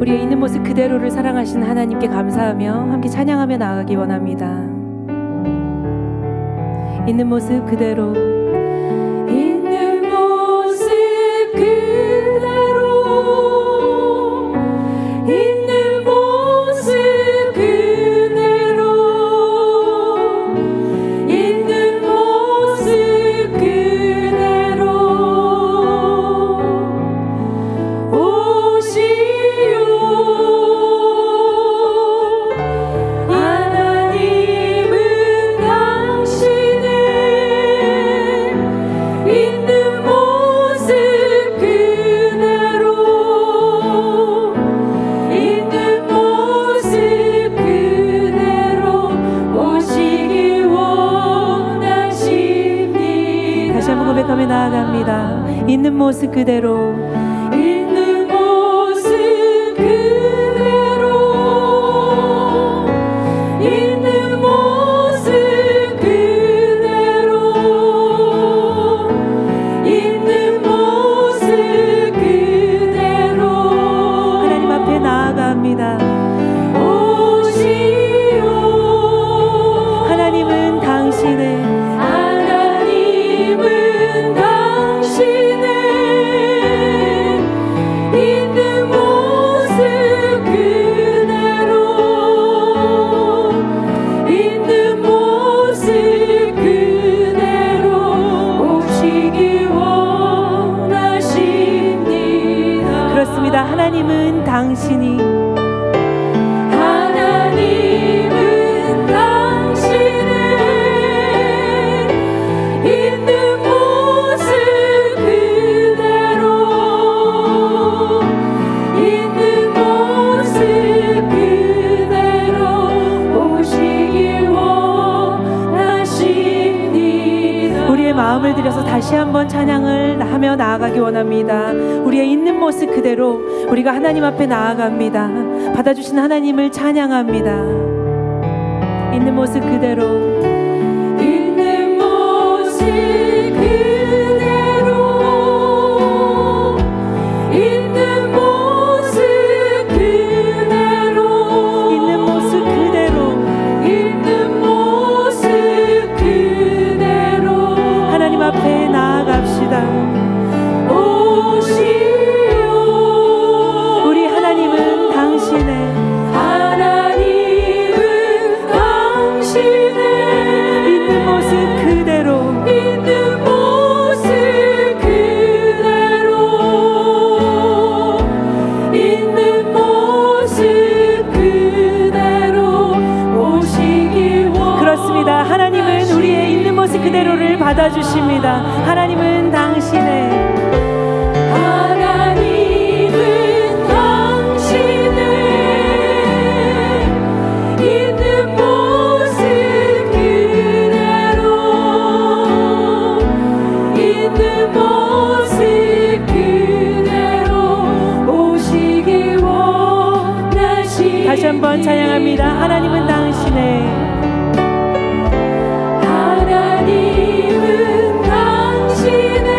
우리의 있는 모습 그대로를 사랑하신 하나님께 감사하며 함께 찬양하며 나아가기 원합니다. 있는 모습 그대로, 있는 모습 그대로, 있는 모습 그대로, 있는 모습 그대로 오시오. 하나님은 당신의 있는 모습 그대로, 있는 모습 그대로 오시기 원하십니다. 다시 한번 고백하며 나아갑니다. 있는 모습 그대로, 있는 모습 그대로, 있는 모습 그대로, 있는 모습 그대로 하나님 앞에 나아갑니다. 오시오. 하나님은 당신의, 하나님은 당신의 있는 모습 그대로, 있는 모습 그대로 오시기 원하십니다. 그렇습니다. 하나님은 당신이, 하나님은 당신의 있는 모습 그대로, 있는 모습 그대로 오시기 원하십니다. 우리의 마음을 들여서 다시 한번 찬양을 하며 나아가기 원합니다. 우리의 있는 모습 그대로 우리가 하나님 앞에 나아갑니다. 받아주신 하나님을 찬양합니다. 있는 모습 그대로, 있는 모습 그대로, 있는 모습 그대로, 있는 모습 그대로, 있는 모습 그대로 하나님 앞에 나아갑시다. 오시오. 우리 하나님은 당신의, 하나님은 당신의 있는 모습 그대로, 있는 모습 그대로, 있는 모습 그대로 오시기 원. 그렇습니다. 하나님은 우리의 있는 모습 그대로를 받아주십니다. 하나님은 당신의, 하나님은 당신의 있는 모습 그대로, 있는 모습 그대로 오시기 원하십니다. 다시 한번 찬양합니다. 하나님은 당신의, 하나님은 당신의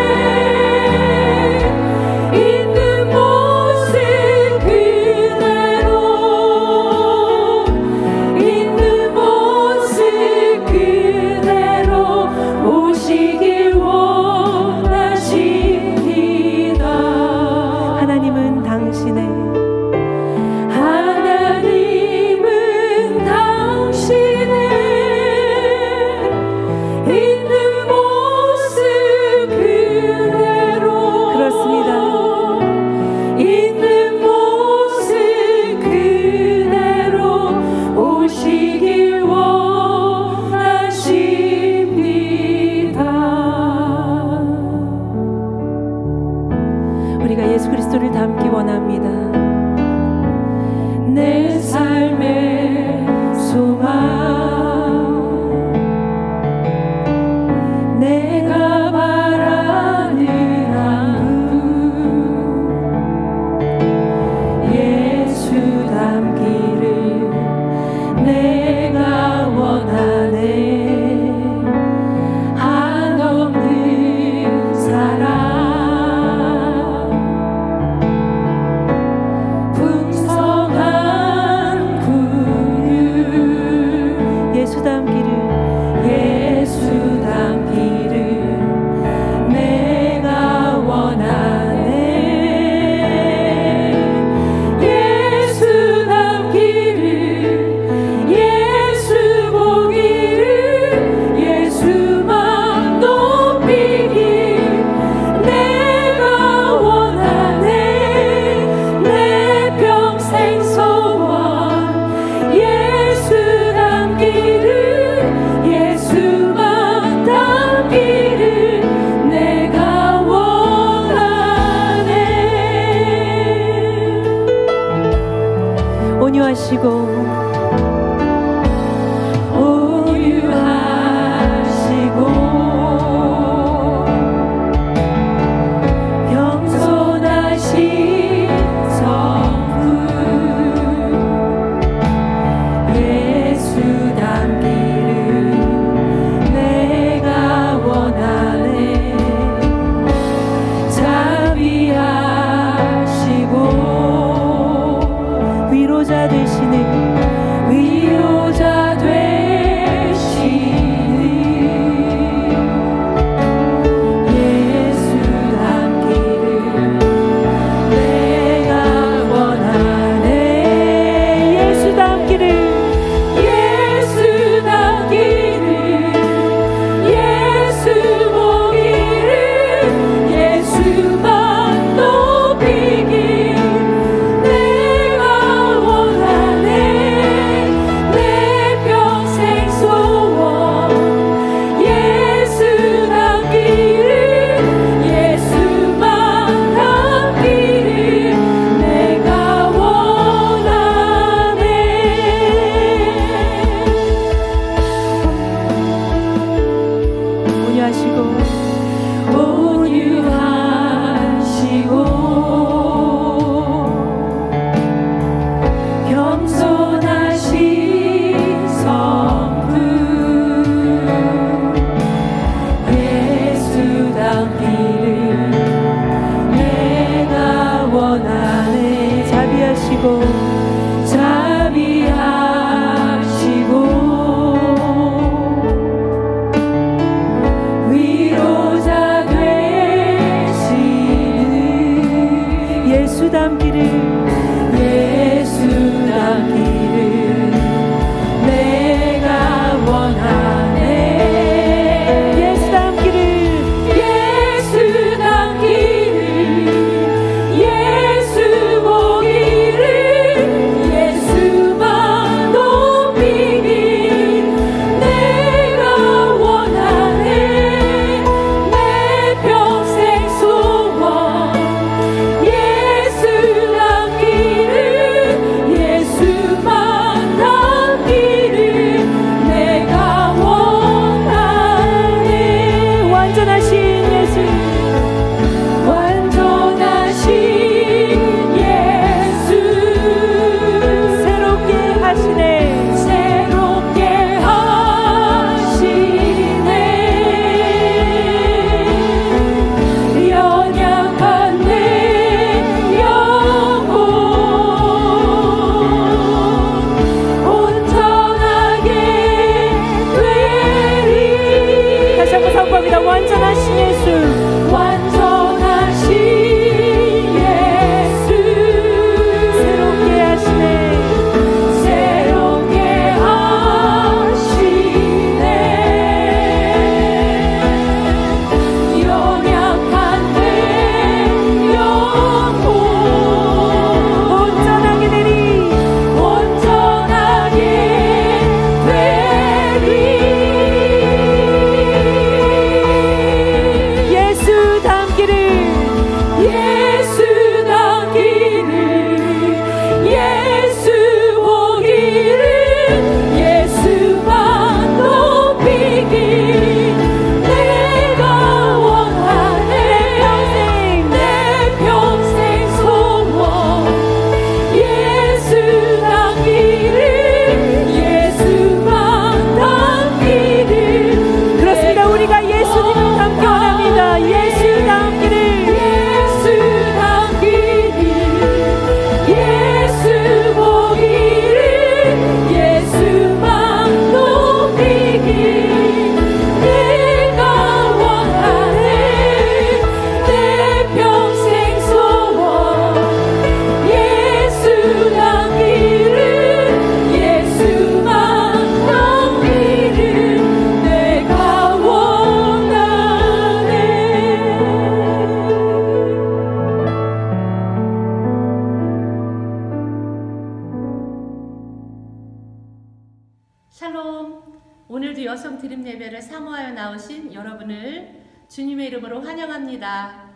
오늘도 여성 드림 예배를 사모하여 나오신 여러분을 주님의 이름으로 환영합니다.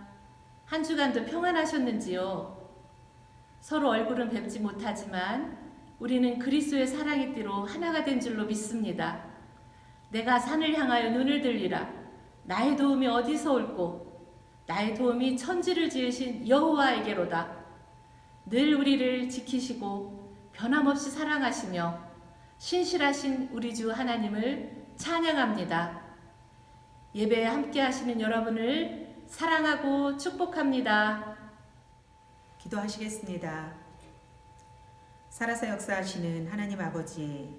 한 주간도 평안하셨는지요? 서로 얼굴은 뵙지 못하지만 우리는 그리스도의 사랑의 띠로 하나가 된 줄로 믿습니다. 내가 산을 향하여 눈을 들리라. 나의 도움이 어디서 올꼬? 나의 도움이 천지를 지으신 여호와에게로다. 늘 우리를 지키시고 변함없이 사랑하시며 신실하신 우리 주 하나님을 찬양합니다. 예배에 함께 하시는 여러분을 사랑하고 축복합니다. 기도하시겠습니다. 살아서 역사하시는 하나님 아버지,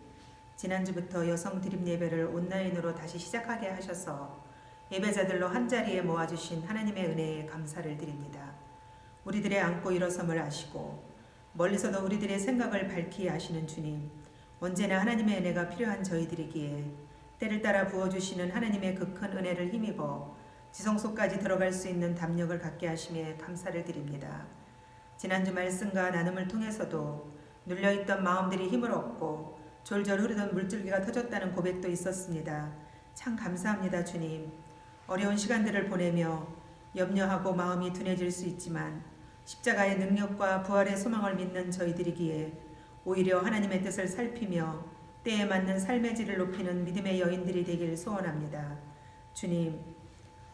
지난주부터 여성 드림 예배를 온라인으로 다시 시작하게 하셔서 예배자들로 한자리에 모아주신 하나님의 은혜에 감사를 드립니다. 우리들의 앉고 일어섬을 아시고 멀리서도 우리들의 생각을 밝히 아시는 주님, 언제나 하나님의 은혜가 필요한 저희들이기에 때를 따라 부어주시는 하나님의 그 큰 은혜를 힘입어 지성소까지 들어갈 수 있는 담력을 갖게 하심에 감사를 드립니다. 지난주 말씀과 나눔을 통해서도 눌려있던 마음들이 힘을 얻고 졸졸 흐르던 물줄기가 터졌다는 고백도 있었습니다. 참 감사합니다, 주님. 어려운 시간들을 보내며 염려하고 마음이 둔해질 수 있지만 십자가의 능력과 부활의 소망을 믿는 저희들이기에 오히려 하나님의 뜻을 살피며 때에 맞는 삶의 질을 높이는 믿음의 여인들이 되길 소원합니다. 주님,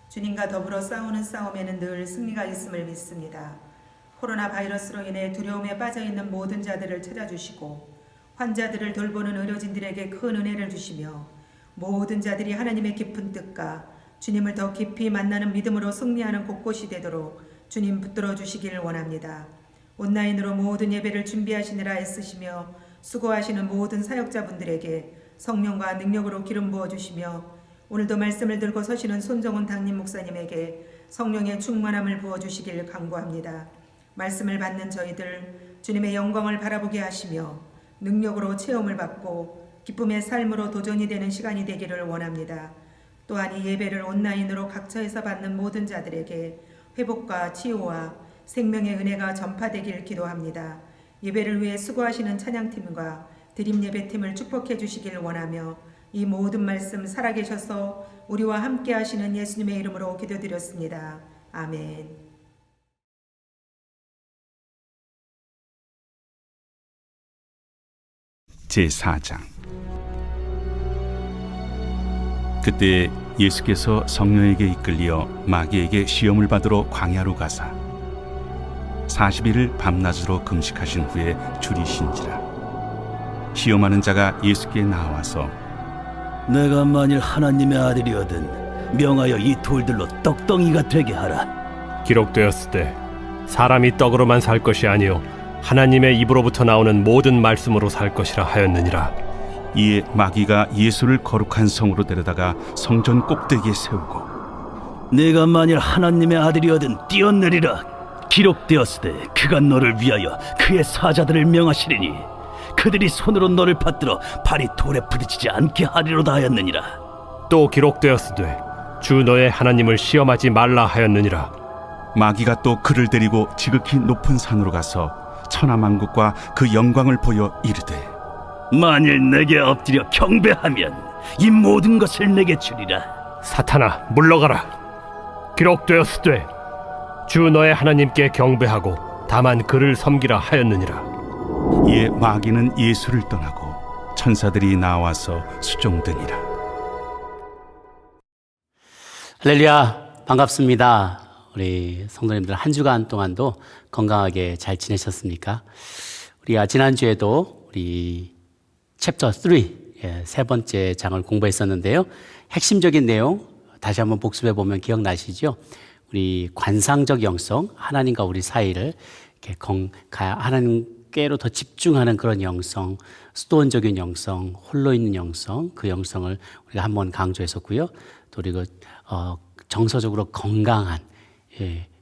주님과 더불어 싸우는 싸움에는 늘 승리가 있음을 믿습니다. 코로나 바이러스로 인해 두려움에 빠져있는 모든 자들을 찾아주시고 환자들을 돌보는 의료진들에게 큰 은혜를 주시며 모든 자들이 하나님의 깊은 뜻과 주님을 더 깊이 만나는 믿음으로 승리하는 곳곳이 되도록 주님 붙들어 주시기를 원합니다. 온라인으로 모든 예배를 준비하시느라 애쓰시며 수고하시는 모든 사역자분들에게 성령과 능력으로 기름 부어주시며 오늘도 말씀을 들고 서시는 손정훈 당림 목사님에게 성령의 충만함을 부어주시길 간구합니다. 말씀을 받는 저희들 주님의 영광을 바라보게 하시며 능력으로 체험을 받고 기쁨의 삶으로 도전이 되는 시간이 되기를 원합니다. 또한 이 예배를 온라인으로 각처에서 받는 모든 자들에게 회복과 치유와 생명의 은혜가 전파되길 기도합니다. 예배를 위해 수고하시는 찬양팀과 드림 예배팀을 축복해 주시길 원하며 이 모든 말씀 살아계셔서 우리와 함께 하시는 예수님의 이름으로 기도드렸습니다. 아멘. 제4장. 그때 예수께서 성령에게 이끌려 마귀에게 시험을 받으러 광야로 가사 40일을 밤낮으로 금식하신 후에 줄이신지라. 시험하는 자가 예수께 나와서 내가 만일 하나님의 아들이거든 명하여 이 돌들로 떡덩이가 되게 하라. 기록되었으되 사람이 떡으로만 살 것이 아니요 하나님의 입으로부터 나오는 모든 말씀으로 살 것이라 하였느니라. 이에 마귀가 예수를 거룩한 성으로 데려다가 성전 꼭대기에 세우고 내가 만일 하나님의 아들이거든 뛰어내리라. 기록되었으되 그가 너를 위하여 그의 사자들을 명하시리니 그들이 손으로 너를 받들어 발이 돌에 부딪히지 않게 하리로다 하였느니라. 또 기록되었으되 주 너의 하나님을 시험하지 말라 하였느니라. 마귀가 또 그를 데리고 지극히 높은 산으로 가서 천하만국과 그 영광을 보여 이르되 만일 내게 엎드려 경배하면 이 모든 것을 내게 주리라. 사탄아 물러가라. 기록되었으되 주 너의 하나님께 경배하고 다만 그를 섬기라 하였느니라. 이에 마귀는 예수를 떠나고 천사들이 나와서 수종드니라. 할렐루야, 반갑습니다. 우리 성도님들 한 주간 동안도 건강하게 잘 지내셨습니까? 우리가 지난주에도 우리 챕터 3 세 번째 장을 공부했었는데요. 핵심적인 내용 다시 한번 복습해 보면 기억나시죠? 우리 관상적 영성, 하나님과 우리 사이를 이렇게 하나님께로 더 집중하는 그런 영성, 수도원적인 영성, 홀로 있는 영성, 그 영성을 우리가 한번 강조했었고요. 또 그리고 정서적으로 건강한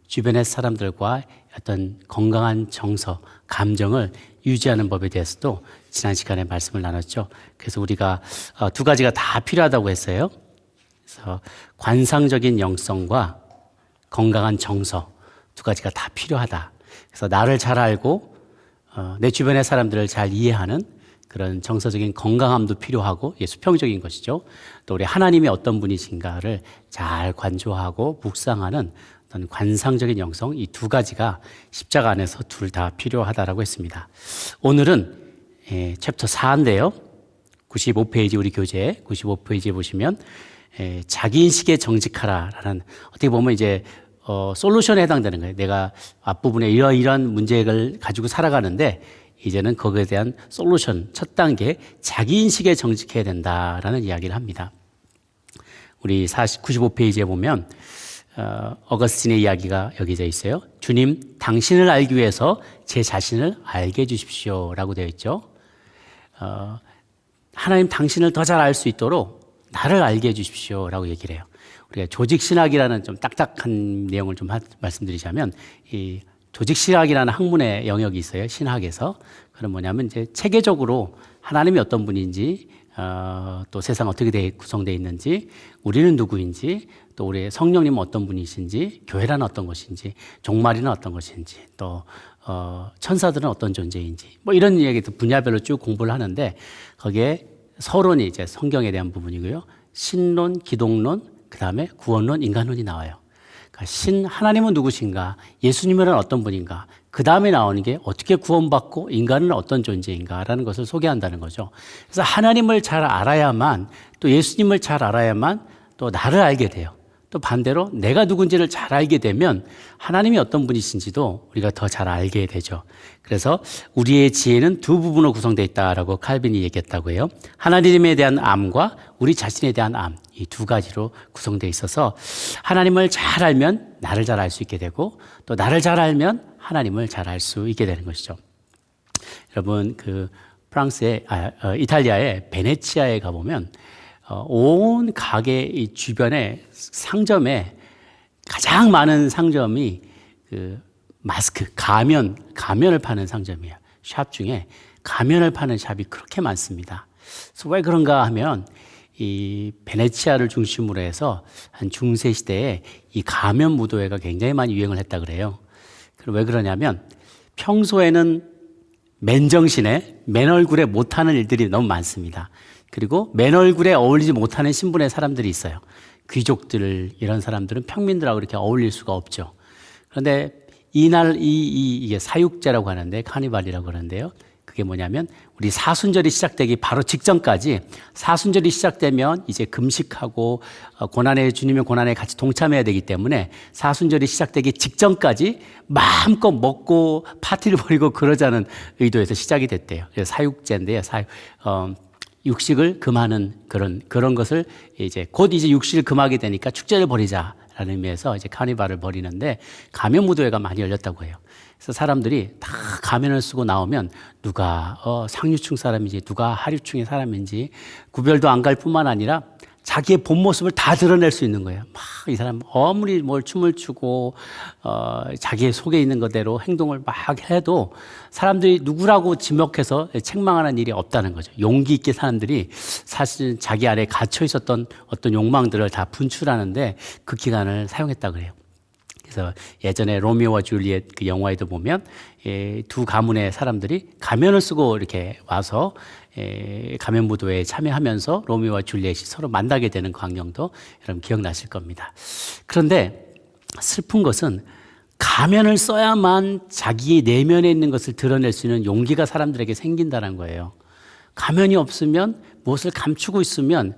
주변의 사람들과 어떤 건강한 정서, 감정을 유지하는 법에 대해서도 지난 시간에 말씀을 나눴죠. 그래서 우리가 두 가지가 다 필요하다고 했어요. 그래서 관상적인 영성과 건강한 정서 두 가지가 다 필요하다. 그래서 나를 잘 알고 내 주변의 사람들을 잘 이해하는 그런 정서적인 건강함도 필요하고 이게 수평적인 것이죠. 또 우리 하나님이 어떤 분이신가를 잘 관조하고 묵상하는 어떤 관상적인 영성, 이 두 가지가 십자가 안에서 둘 다 필요하다라고 했습니다. 오늘은 챕터 4인데요. 95페이지 우리 교재 95페이지에 보시면 자기 인식에 정직하라라는, 어떻게 보면 이제 솔루션에 해당되는 거예요. 내가 앞부분에 이러이러한 문제를 가지고 살아가는데 이제는 거기에 대한 솔루션, 첫 단계 자기 인식에 정직해야 된다라는 이야기를 합니다. 우리 95페이지에 보면 어거스틴의 이야기가 여기져 있어요. 주님, 당신을 알기 위해서 제 자신을 알게 해주십시오 라고 되어 있죠. 하나님 당신을 더 잘 알 수 있도록 나를 알게 해주십시오 라고 얘기를 해요. 우리가 조직신학이라는 좀 딱딱한 내용을 좀 말씀드리자면, 이 조직신학이라는 학문의 영역이 있어요. 신학에서. 그건 뭐냐면 이제 체계적으로 하나님이 어떤 분인지, 또 세상 어떻게 구성되어 있는지, 우리는 누구인지, 또 우리 성령님은 어떤 분이신지, 교회란 어떤 것인지, 종말이는 어떤 것인지, 또 천사들은 어떤 존재인지, 뭐 이런 얘기도 분야별로 쭉 공부를 하는데, 거기에 서론이 이제 성경에 대한 부분이고요. 신론, 기독론, 그 다음에 구원론, 인간론이 나와요. 그러니까 하나님은 누구신가, 예수님은 어떤 분인가, 그 다음에 나오는 게 어떻게 구원받고 인간은 어떤 존재인가라는 것을 소개한다는 거죠. 그래서 하나님을 잘 알아야만, 또 예수님을 잘 알아야만 또 나를 알게 돼요. 또 반대로 내가 누군지를 잘 알게 되면 하나님이 어떤 분이신지도 우리가 더 잘 알게 되죠. 그래서 우리의 지혜는 두 부분으로 구성되어 있다라고 칼빈이 얘기했다고 해요. 하나님에 대한 암과 우리 자신에 대한 암, 이 두 가지로 구성되어 있어서 하나님을 잘 알면 나를 잘 알 수 있게 되고, 또 나를 잘 알면 하나님을 잘 알 수 있게 되는 것이죠. 여러분, 이탈리아의 베네치아에 가보면 온 가게 이 주변에 상점에 가장 많은 상점이 그 마스크, 가면을 파는 상점이에요. 샵 중에 가면을 파는 샵이 그렇게 많습니다. 그래서 왜 그런가 하면 이 베네치아를 중심으로 해서 한 중세 시대에 이 가면 무도회가 굉장히 많이 유행을 했다 그래요. 왜 그러냐면 평소에는 맨정신에 맨 얼굴에 못하는 일들이 너무 많습니다. 그리고 맨 얼굴에 어울리지 못하는 신분의 사람들이 있어요. 귀족들, 이런 사람들은 평민들하고 이렇게 어울릴 수가 없죠. 그런데 이게 사육제라고 하는데, 카니발이라고 하는데요. 그게 뭐냐면 우리 사순절이 시작되기 바로 직전까지, 사순절이 시작되면 이제 금식하고 주님의 고난에 같이 동참해야 되기 때문에 사순절이 시작되기 직전까지 마음껏 먹고 파티를 벌이고 그러자는 의도에서 시작이 됐대요. 그래서 사육제인데요. 육식을 금하는 그런 것을 이제 곧 이제 육식을 금하게 되니까 축제를 벌이자라는 의미에서 이제 카니발을 벌이는데, 가면 무도회가 많이 열렸다고 해요. 그래서 사람들이 다 가면을 쓰고 나오면 누가 상류층 사람인지 누가 하류층의 사람인지 구별도 안 갈 뿐만 아니라 자기의 본 모습을 다 드러낼 수 있는 거예요. 막 이 사람 아무리 뭘 춤을 추고 자기의 속에 있는 것대로 행동을 막 해도 사람들이 누구라고 지목해서 책망하는 일이 없다는 거죠. 용기 있게 사람들이 사실 자기 안에 갇혀 있었던 어떤 욕망들을 다 분출하는데 그 기간을 사용했다 그래요. 그래서 예전에 로미오와 줄리엣 그 영화에도 보면 두 가문의 사람들이 가면을 쓰고 이렇게 와서 가면 무도회에 참여하면서 로미오와 줄리엣이 서로 만나게 되는 광경도 여러분 기억나실 겁니다. 그런데 슬픈 것은 가면을 써야만 자기 내면에 있는 것을 드러낼 수 있는 용기가 사람들에게 생긴다는 거예요. 가면이 없으면, 무엇을 감추고 있으면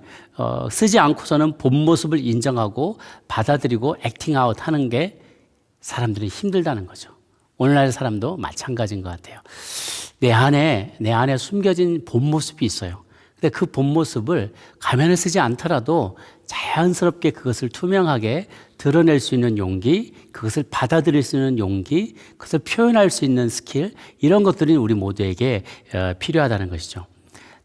쓰지 않고서는 본 모습을 인정하고 받아들이고 액팅아웃 하는 게 사람들은 힘들다는 거죠. 오늘날 사람도 마찬가지인 것 같아요. 내 안에 숨겨진 본 모습이 있어요. 근데 그 본 모습을 가면을 쓰지 않더라도 자연스럽게 그것을 투명하게 드러낼 수 있는 용기, 그것을 받아들일 수 있는 용기, 그것을 표현할 수 있는 스킬, 이런 것들이 우리 모두에게 필요하다는 것이죠.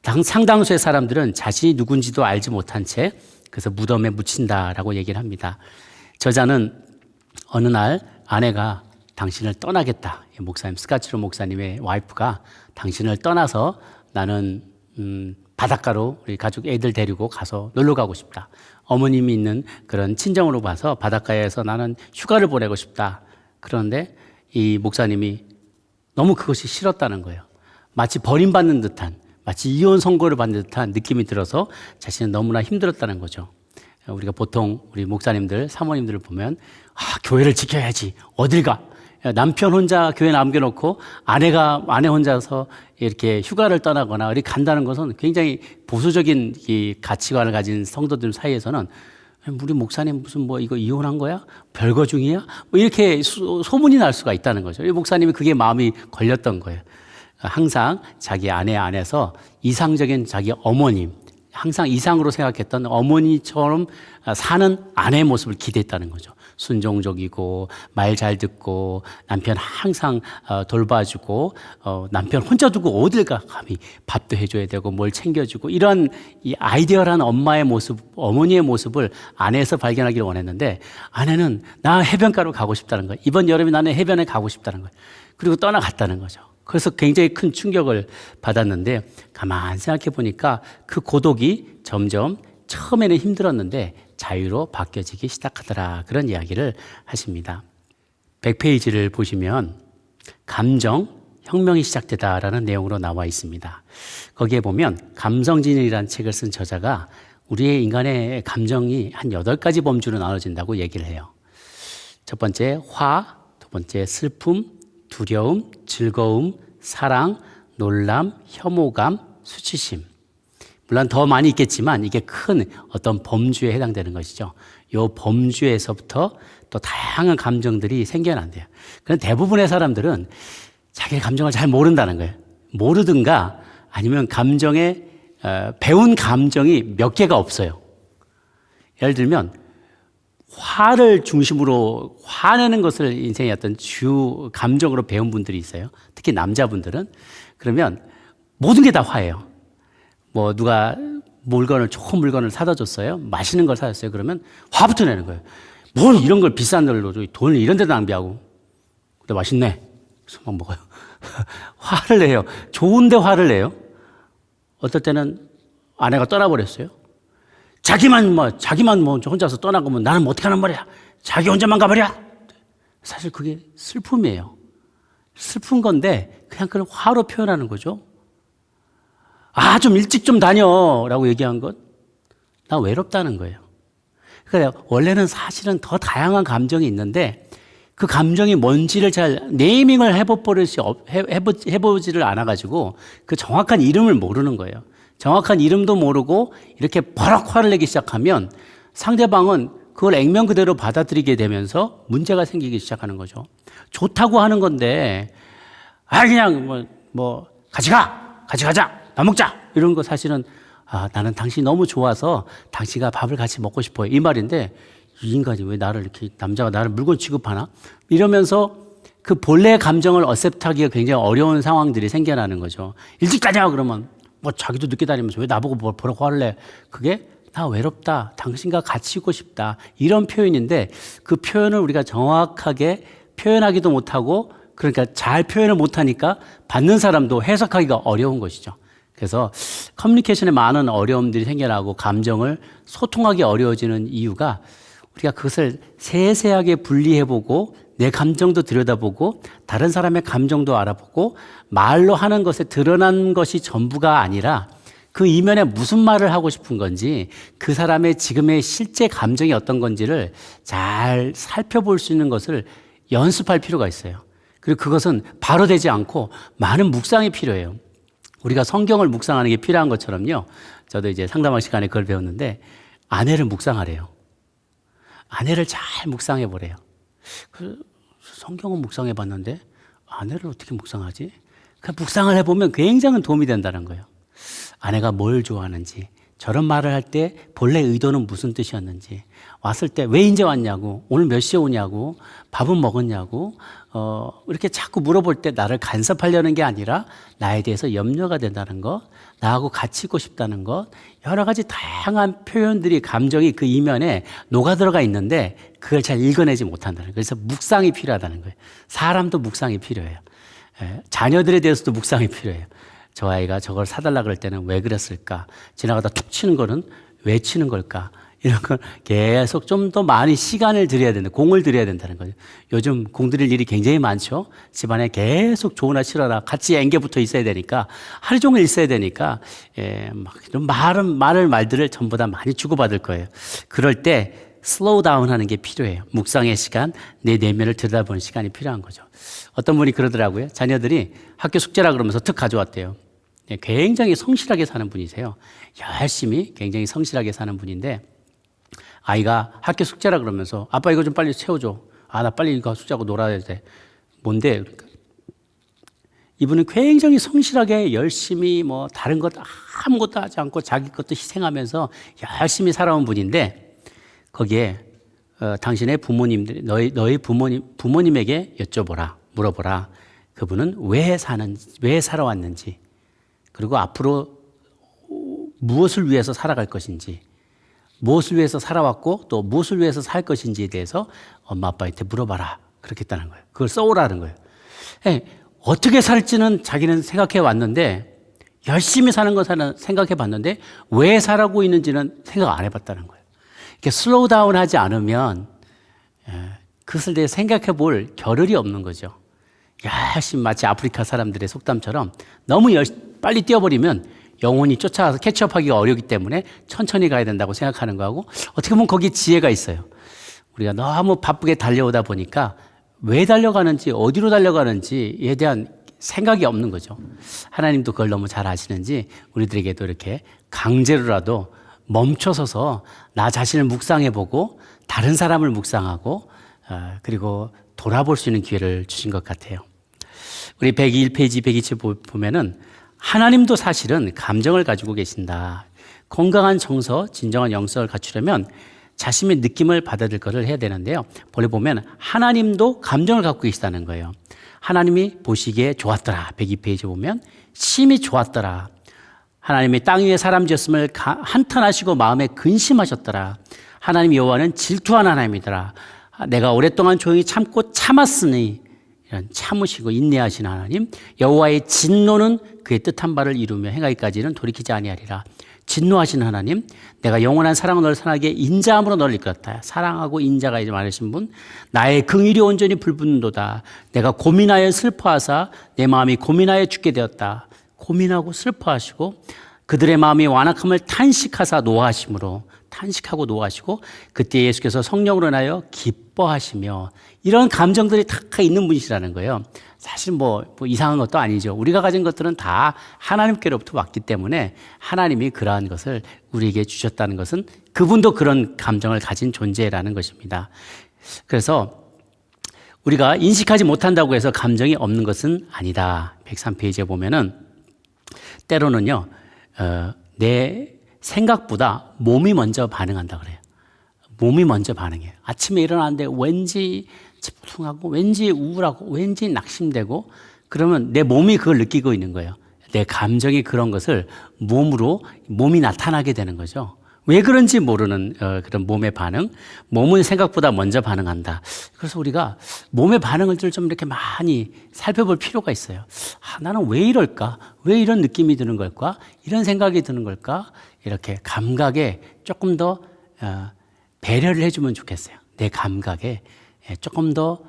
상당수의 사람들은 자신이 누군지도 알지 못한 채 그래서 무덤에 묻힌다라고 얘기를 합니다. 저자는 어느 날 아내가 당신을 떠나겠다. 목사님, 스카치로 목사님의 와이프가 당신을 떠나서 나는 바닷가로 우리 가족 애들 데리고 가서 놀러 가고 싶다. 어머님이 있는 그런 친정으로 가서 바닷가에서 나는 휴가를 보내고 싶다. 그런데 이 목사님이 너무 그것이 싫었다는 거예요. 마치 버림받는 듯한, 마치 이혼 선고를 받는 듯한 느낌이 들어서 자신은 너무나 힘들었다는 거죠. 우리가 보통 우리 목사님들, 사모님들을 보면 교회를 지켜야지. 어딜 가? 남편 혼자 교회 남겨놓고 아내 혼자서 이렇게 휴가를 떠나거나 어디 간다는 것은 굉장히 보수적인 이 가치관을 가진 성도들 사이에서는 우리 목사님 무슨 뭐 이거 이혼한 거야? 별거 중이야? 뭐 이렇게 소문이 날 수가 있다는 거죠. 이 목사님이 그게 마음이 걸렸던 거예요. 항상 자기 아내 안에서 이상적인 자기 어머님, 항상 이상으로 생각했던 어머니처럼 사는 아내의 모습을 기대했다는 거죠. 순종적이고 말 잘 듣고 남편 항상 돌봐주고 남편 혼자 두고 어딜 가 감히 밥도 해줘야 되고 뭘 챙겨주고 이런 이 아이디얼한 엄마의 모습, 어머니의 모습을 아내에서 발견하기를 원했는데 아내는 나 해변가로 가고 싶다는 거예요. 이번 여름에 나는 해변에 가고 싶다는 거예요. 그리고 떠나갔다는 거죠. 그래서 굉장히 큰 충격을 받았는데 가만 생각해 보니까 그 고독이 점점 처음에는 힘들었는데 자유로 바뀌어지기 시작하더라. 그런 이야기를 하십니다. 100페이지를 보시면 감정 혁명이 시작되다라는 내용으로 나와 있습니다. 거기에 보면 감성진이라는 책을 쓴 저자가 우리의 인간의 감정이 한 8가지 범주로 나눠진다고 얘기를 해요. 첫 번째 화, 두 번째 슬픔, 두려움, 즐거움, 사랑, 놀람, 혐오감, 수치심. 물론 더 많이 있겠지만 이게 큰 어떤 범주에 해당되는 것이죠. 이 범주에서부터 또 다양한 감정들이 생겨난대요. 그런데 대부분의 사람들은 자기의 감정을 잘 모른다는 거예요. 모르든가 아니면 배운 감정이 몇 개가 없어요. 예를 들면 화를 중심으로 화내는 것을 인생의 어떤 주 감정으로 배운 분들이 있어요. 특히 남자분들은. 그러면 모든 게 다 화예요. 뭐 누가 좋은 물건을 사다 줬어요. 맛있는 걸 사줬어요. 그러면 화부터 내는 거예요. 뭘 이런 걸 비싼 걸로 돈을 이런 데 낭비하고. 근데 맛있네. 그래서 막 먹어요. 화를 내요. 좋은데 화를 내요. 어떨 때는 아내가 떠나버렸어요. 자기만 혼자서 떠나가면 나는 뭐 어떻게 하는 말이야. 자기 혼자만 가버려. 사실 그게 슬픔이에요. 슬픈 건데 그냥 그걸 화로 표현하는 거죠. 좀 일찍 좀 다녀라고 얘기한 것, 나 외롭다는 거예요. 그러니까 원래는 사실은 더 다양한 감정이 있는데 그 감정이 뭔지를 잘 네이밍을 해보지를 않아가지고 그 정확한 이름을 모르는 거예요. 정확한 이름도 모르고 이렇게 버럭 화를 내기 시작하면 상대방은 그걸 액면 그대로 받아들이게 되면서 문제가 생기기 시작하는 거죠. 좋다고 하는 건데 그냥 같이 가자. 밥 먹자! 이런 거 사실은 나는 당신이 너무 좋아서 당신과 밥을 같이 먹고 싶어요. 이 말인데 이 인간이 왜 남자가 나를 물건 취급하나? 이러면서 그 본래의 감정을 어셉트하기가 굉장히 어려운 상황들이 생겨나는 거죠. 일찍 가자! 그러면 자기도 늦게 다니면서 왜 나보고 보러 화를 내? 그게 나 외롭다. 당신과 같이 있고 싶다. 이런 표현인데 그 표현을 우리가 정확하게 표현하기도 못하고 그러니까 잘 표현을 못하니까 받는 사람도 해석하기가 어려운 것이죠. 그래서 커뮤니케이션에 많은 어려움들이 생겨나고 감정을 소통하기 어려워지는 이유가 우리가 그것을 세세하게 분리해보고 내 감정도 들여다보고 다른 사람의 감정도 알아보고 말로 하는 것에 드러난 것이 전부가 아니라 그 이면에 무슨 말을 하고 싶은 건지 그 사람의 지금의 실제 감정이 어떤 건지를 잘 살펴볼 수 있는 것을 연습할 필요가 있어요. 그리고 그것은 바로 되지 않고 많은 묵상이 필요해요. 우리가 성경을 묵상하는 게 필요한 것처럼요. 저도 이제 상담학 시간에 그걸 배웠는데 아내를 묵상하래요. 아내를 잘 묵상해 보래요. 성경은 묵상해 봤는데 아내를 어떻게 묵상하지? 그 묵상을 해보면 굉장히 도움이 된다는 거예요. 아내가 뭘 좋아하는지, 저런 말을 할 때 본래 의도는 무슨 뜻이었는지, 왔을 때 왜 이제 왔냐고, 오늘 몇 시에 오냐고, 밥은 먹었냐고, 이렇게 자꾸 물어볼 때 나를 간섭하려는 게 아니라 나에 대해서 염려가 된다는 것, 나하고 같이 있고 싶다는 것, 여러 가지 다양한 표현들이 감정이 그 이면에 녹아들어가 있는데 그걸 잘 읽어내지 못한다는 거예요. 그래서 묵상이 필요하다는 거예요. 사람도 묵상이 필요해요. 자녀들에 대해서도 묵상이 필요해요. 저 아이가 저걸 사달라 그럴 때는 왜 그랬을까? 지나가다 툭 치는 거는 왜 치는 걸까? 이런 걸 계속 좀 더 많이 시간을 들여야 된다. 공을 들여야 된다는 거죠. 요즘 공 들일 일이 굉장히 많죠. 집안에 계속 좋으나 싫어라 같이 앵겨 붙어 있어야 되니까 하루 종일 있어야 되니까 막 이런 말들을 전부 다 많이 주고받을 거예요. 그럴 때 슬로우 다운 하는 게 필요해요. 묵상의 시간, 내 내면을 들여다보는 시간이 필요한 거죠. 어떤 분이 그러더라고요. 자녀들이 학교 숙제라 그러면서 툭 가져왔대요. 굉장히 성실하게 사는 분이세요. 열심히 굉장히 성실하게 사는 분인데 아이가 학교 숙제라 그러면서 아빠 이거 좀 빨리 채워줘. 아, 나 빨리 이거 숙제하고 놀아야 돼. 뭔데? 그러니까 이분은 굉장히 성실하게 열심히 뭐 다른 것 아무것도 하지 않고 자기 것도 희생하면서 열심히 살아온 분인데 거기에 당신의 부모님들 너희 부모님에게 물어보라. 그분은 왜 살아왔는지 그리고 앞으로 무엇을 위해서 살아갈 것인지 무엇을 위해서 살아왔고 또 무엇을 위해서 살 것인지에 대해서 엄마 아빠한테 물어봐라. 그렇게 했다는 거예요. 그걸 써오라는 거예요. 어떻게 살지는 자기는 생각해 왔는데 열심히 사는 건 생각해 봤는데 왜 살아고 있는지는 생각 안 해봤다는 거예요. 이렇게 슬로우 다운 하지 않으면 그것을 대해 생각해 볼 겨를이 없는 거죠. 열심히 마치 아프리카 사람들의 속담처럼 너무 빨리 뛰어버리면 영혼이 쫓아와서 캐치업하기가 어렵기 때문에 천천히 가야 된다고 생각하는 거하고 어떻게 보면 거기에 지혜가 있어요. 우리가 너무 바쁘게 달려오다 보니까 왜 달려가는지 어디로 달려가는지에 대한 생각이 없는 거죠. 하나님도 그걸 너무 잘 아시는지 우리들에게도 이렇게 강제로라도 멈춰서서 나 자신을 묵상해보고 다른 사람을 묵상하고 그리고 돌아볼 수 있는 기회를 주신 것 같아요. 우리 121페이지 127 보면은 하나님도 사실은 감정을 가지고 계신다. 건강한 정서, 진정한 영성을 갖추려면 자신의 느낌을 받아들일 것을 해야 되는데요. 본래 보면 하나님도 감정을 갖고 계시다는 거예요. 하나님이 보시기에 좋았더라. 102페이지 보면 심히 좋았더라. 하나님이 땅 위에 사람 지었음을 한탄하시고 마음에 근심하셨더라. 하나님 여호와는 질투하는 하나님이더라. 내가 오랫동안 조용히 참고 참았으니 이런 참으시고 인내하시는 하나님 여호와의 진노는 그의 뜻한 바를 이루며 행하기까지는 돌이키지 아니하리라. 진노하시는 하나님 내가 영원한 사랑을 너를 선하게 인자함으로 너를 이끌었다. 사랑하고 인자가 이제 많으신 분 나의 긍휼이 온전히 불붙는도다. 내가 고민하여 슬퍼하사 내 마음이 고민하여 죽게 되었다. 고민하고 슬퍼하시고 그들의 마음이 완악함을 탄식하사 노하심으로 탄식하고 노하시고 그때 예수께서 성령으로 인하여 기뻐하시며 이런 감정들이 다 있는 분이시라는 거예요. 사실 뭐 이상한 것도 아니죠. 우리가 가진 것들은 다 하나님께로부터 왔기 때문에 하나님이 그러한 것을 우리에게 주셨다는 것은 그분도 그런 감정을 가진 존재라는 것입니다. 그래서 우리가 인식하지 못한다고 해서 감정이 없는 것은 아니다. 103페이지에 보면은 때로는요 내 생각보다 몸이 먼저 반응한다 그래요. 몸이 먼저 반응해요. 아침에 일어나는데 왠지 찌뿌둥하고 왠지 우울하고 왠지 낙심되고 그러면 내 몸이 그걸 느끼고 있는 거예요. 내 감정이 그런 것을 몸이 나타나게 되는 거죠. 왜 그런지 모르는 그런 몸의 반응. 몸은 생각보다 먼저 반응한다. 그래서 우리가 몸의 반응을 좀 이렇게 많이 살펴볼 필요가 있어요. 나는 왜 이럴까? 왜 이런 느낌이 드는 걸까? 이런 생각이 드는 걸까? 이렇게 감각에 조금 더 배려를 해주면 좋겠어요. 내 감각에 조금 더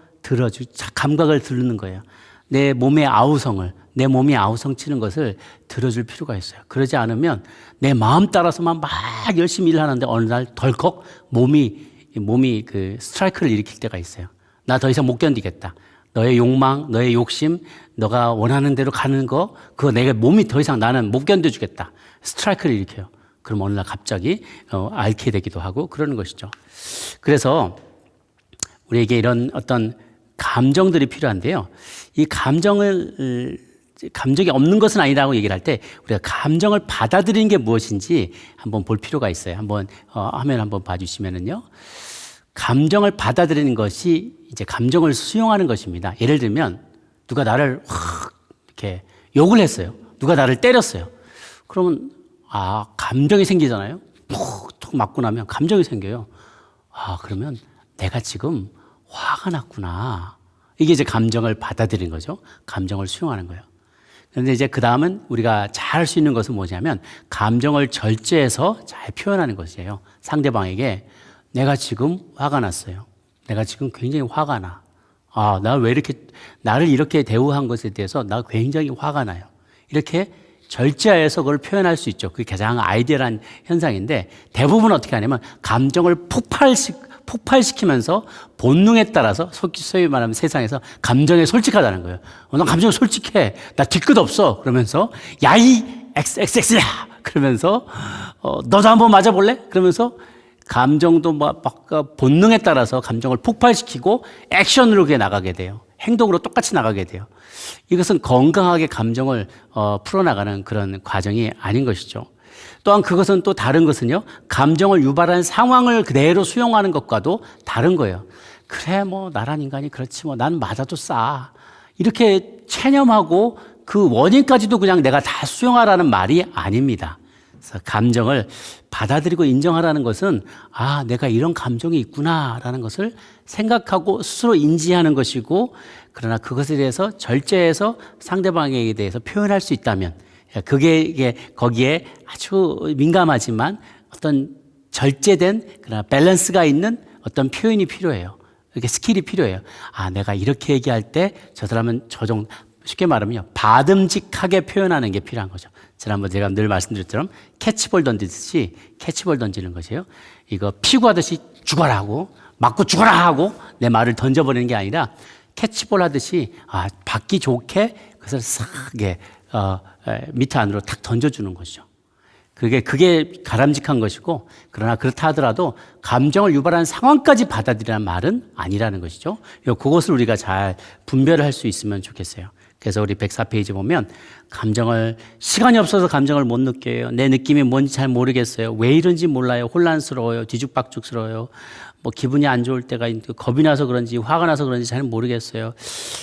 감각을 들는 거예요. 내 몸의 아우성을, 내 몸이 아우성 치는 것을 들어줄 필요가 있어요. 그러지 않으면 내 마음 따라서만 막 열심히 일하는데 어느 날 덜컥 몸이 그 스트라이크를 일으킬 때가 있어요. 나 더 이상 못 견디겠다. 너의 욕망, 너의 욕심, 너가 원하는 대로 가는 거, 그거 내가 몸이 더 이상 나는 못 견뎌주겠다. 스트라이크를 일으켜요. 그럼 어느 날 갑자기 앓게 되기도 하고 그러는 것이죠. 그래서 우리에게 이런 어떤 감정들이 필요한데요. 이 감정이 없는 것은 아니라고 얘기를 할 때 우리가 감정을 받아들이는 게 무엇인지 한번 볼 필요가 있어요. 한번 화면 한번 봐주시면은요. 감정을 받아들이는 것이 이제 감정을 수용하는 것입니다. 예를 들면 누가 나를 확 이렇게 욕을 했어요. 누가 나를 때렸어요. 그러면 감정이 생기잖아요. 톡 맞고 나면 감정이 생겨요. 그러면 내가 지금 화가 났구나. 이게 이제 감정을 받아들이는 거죠. 감정을 수용하는 거예요. 그런데 이제 그 다음은 우리가 잘 할 수 있는 것은 뭐냐면 감정을 절제해서 잘 표현하는 것이에요. 상대방에게 내가 지금 화가 났어요. 내가 지금 굉장히 화가 나. 아, 나 왜 이렇게 나를 이렇게 대우한 것에 대해서 나 굉장히 화가 나요. 이렇게 절제해서 그걸 표현할 수 있죠. 그게 가장 아이디어한 현상인데 대부분 어떻게 하냐면 감정을 폭발시키면서 본능에 따라서 소위 말하면 세상에서 감정에 솔직하다는 거예요. 난 감정에 솔직해. 나 뒤끝 없어. 그러면서 야이 XXX야. 그러면서 너도 한번 맞아볼래? 그러면서 감정도 막 본능에 따라서 감정을 폭발시키고 액션으로 그게 나가게 돼요. 행동으로 똑같이 나가게 돼요. 이것은 건강하게 감정을 풀어나가는 그런 과정이 아닌 것이죠. 또한 그것은 또 다른 것은요, 감정을 유발한 상황을 그대로 수용하는 것과도 다른 거예요. 그래, 뭐 나란 인간이 그렇지, 뭐 난 맞아도 싸. 이렇게 체념하고 그 원인까지도 그냥 내가 다 수용하라는 말이 아닙니다. 그래서 감정을 받아들이고 인정하라는 것은 아, 내가 이런 감정이 있구나라는 것을 생각하고 스스로 인지하는 것이고, 그러나 그것에 대해서 절제해서 상대방에게 대해서 표현할 수 있다면 그게 거기에 아주 민감하지만 어떤 절제된 그러나 밸런스가 있는 어떤 표현이 필요해요. 이렇게 스킬이 필요해요. 아, 내가 이렇게 얘기할 때 저 사람은 저 정도, 쉽게 말하면요, 받음직하게 표현하는 게 필요한 거죠. 지난번에 제가 늘 말씀드렸처럼 캐치볼 던지듯이 캐치볼 던지는 것이에요. 이거 피구하듯이 죽어라 하고 맞고 죽어라 하고 내 말을 던져버리는 게 아니라 캐치볼 하듯이 받기 좋게 그것을 싹 밑에 안으로 탁 던져주는 것이죠. 그게 가람직한 것이고, 그러나 그렇다 하더라도 감정을 유발하는 상황까지 받아들이라는 말은 아니라는 것이죠. 그것을 우리가 잘 분별을 할 수 있으면 좋겠어요. 그래서 우리 104페이지 보면 시간이 없어서 감정을 못 느껴요. 내 느낌이 뭔지 잘 모르겠어요. 왜 이런지 몰라요. 혼란스러워요. 뒤죽박죽스러워요. 뭐 기분이 안 좋을 때가 있는데 겁이 나서 그런지 화가 나서 그런지 잘 모르겠어요.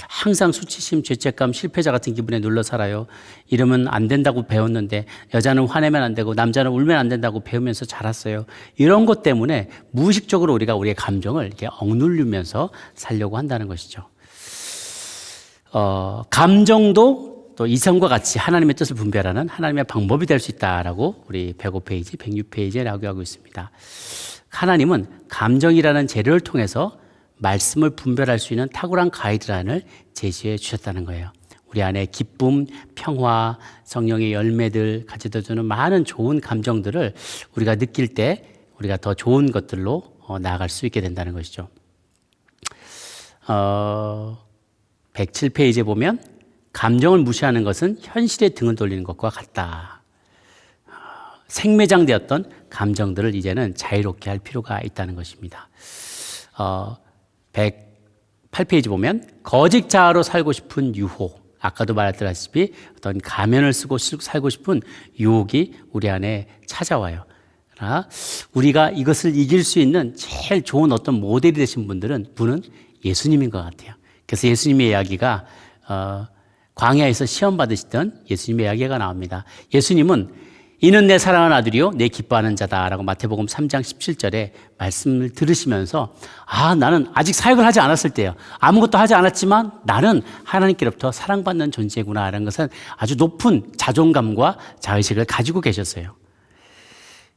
항상 수치심, 죄책감, 실패자 같은 기분에 눌러 살아요. 이러면 안 된다고 배웠는데 여자는 화내면 안 되고 남자는 울면 안 된다고 배우면서 자랐어요. 이런 것 때문에 무의식적으로 우리가 우리의 감정을 이렇게 억누르면서 살려고 한다는 것이죠. 감정도 또 이성과 같이 하나님의 뜻을 분별하는 하나님의 방법이 될 수 있다라고 우리 105페이지, 106페이지에 나오고 있습니다. 하나님은 감정이라는 재료를 통해서 말씀을 분별할 수 있는 탁월한 가이드라인을 제시해 주셨다는 거예요. 우리 안에 기쁨, 평화, 성령의 열매들 가져다 주는 많은 좋은 감정들을 우리가 느낄 때 우리가 더 좋은 것들로 나아갈 수 있게 된다는 것이죠. 107페이지에 보면 감정을 무시하는 것은 현실에 등을 돌리는 것과 같다. 생매장되었던 감정들을 이제는 자유롭게 할 필요가 있다는 것입니다. 108페이지 보면 거짓 자아로 살고 싶은 유혹, 아까도 말했다시피 어떤 가면을 쓰고 살고 싶은 유혹이 우리 안에 찾아와요. 그러나 우리가 이것을 이길 수 있는 제일 좋은 어떤 모델이 되신 분은 예수님인 것 같아요. 그래서 예수님의 이야기가 광야에서 시험 받으시던 예수님의 이야기가 나옵니다. 예수님은 이는 내 사랑하는 아들이요 내 기뻐하는 자다라고 마태복음 3장 17절에 말씀을 들으시면서 나는 아직 사역을 하지 않았을 때요, 아무것도 하지 않았지만 나는 하나님께로부터 사랑받는 존재구나라는 것은 아주 높은 자존감과 자의식을 가지고 계셨어요.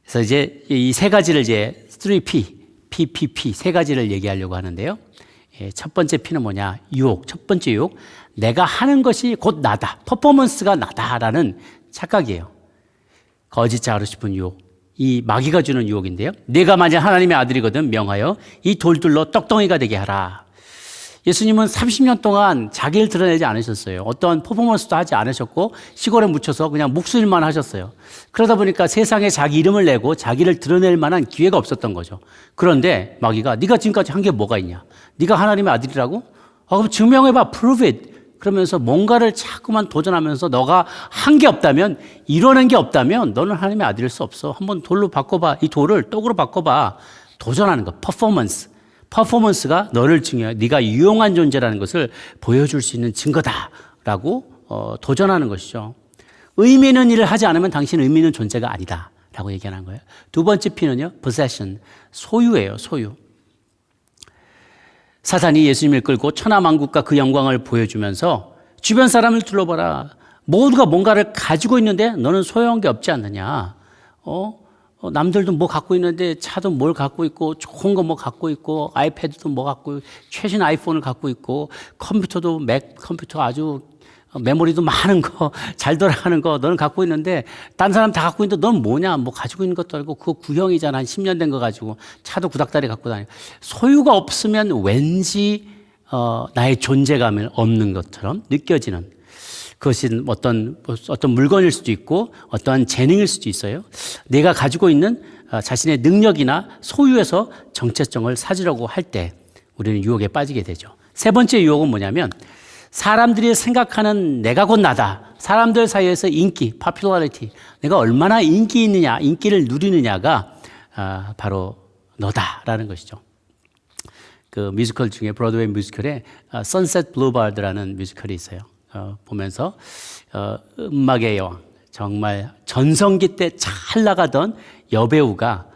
그래서 이제 이 세 가지를 이제 3P, PPP 세 가지를 얘기하려고 하는데요. 첫 번째 P는 뭐냐? 유혹. 첫 번째 유혹, 내가 하는 것이 곧 나다, 퍼포먼스가 나다라는 착각이에요. 거짓 자아로 싶은 유혹, 이 마귀가 주는 유혹인데요. 내가 만약 하나님의 아들이거든 명하여 이 돌들로 떡덩이가 되게 하라. 예수님은 30년 동안 자기를 드러내지 않으셨어요. 어떠한 퍼포먼스도 하지 않으셨고 시골에 묻혀서 그냥 목수일만 하셨어요. 그러다 보니까 세상에 자기 이름을 내고 자기를 드러낼 만한 기회가 없었던 거죠. 그런데 마귀가 네가 지금까지 한 게 뭐가 있냐? 네가 하나님의 아들이라고? 그럼 증명해봐. Prove it. 그러면서 뭔가를 자꾸만 도전하면서 너가 한 게 없다면, 이뤄낸 게 없다면 너는 하나님의 아들일 수 없어. 한번 돌로 바꿔봐. 이 돌을 떡으로 바꿔봐. 도전하는 거. 퍼포먼스가 너를 증명해. 네가 유용한 존재라는 것을 보여줄 수 있는 증거다라고 도전하는 것이죠. 의미 있는 일을 하지 않으면 당신은 의미 있는 존재가 아니다라고 얘기하는 거예요. 두 번째 P는요, possession, 소유예요. 소유. 사탄이 예수님을 끌고 천하만국과 그 영광을 보여주면서 주변 사람을 둘러봐라. 모두가 뭔가를 가지고 있는데 너는 소유한 게 없지 않느냐. 남들도 뭐 갖고 있는데 차도 뭘 갖고 있고 좋은 거 뭐 갖고 있고 아이패드도 뭐 갖고 있고 최신 아이폰을 갖고 있고 컴퓨터도 맥 컴퓨터 아주 메모리도 많은 거 잘 돌아가는 거 너는 갖고 있는데 딴 사람 다 갖고 있는데 넌 뭐냐 뭐 가지고 있는 것도 알고 그거 구형이잖아 한 10년 된 거 가지고 차도 구닥다리 갖고 다니고 소유가 없으면 왠지 나의 존재감이 없는 것처럼 느껴지는 그것이 어떤 물건일 수도 있고 어떠한 재능일 수도 있어요. 내가 가지고 있는 자신의 능력이나 소유에서 정체성을 찾으려고 할 때 우리는 유혹에 빠지게 되죠. 세 번째 유혹은 뭐냐면 사람들이 생각하는 내가 곧 나다. 사람들 사이에서 인기, popularity, 내가 얼마나 인기 있느냐, 인기를 누리느냐가 바로 너다라는 것이죠. 그 뮤지컬 중에 브로드웨이 뮤지컬에 Sunset Boulevard라는 뮤지컬이 있어요. 보면서 음악의 여왕, 정말 전성기 때 잘 나가던 여배우가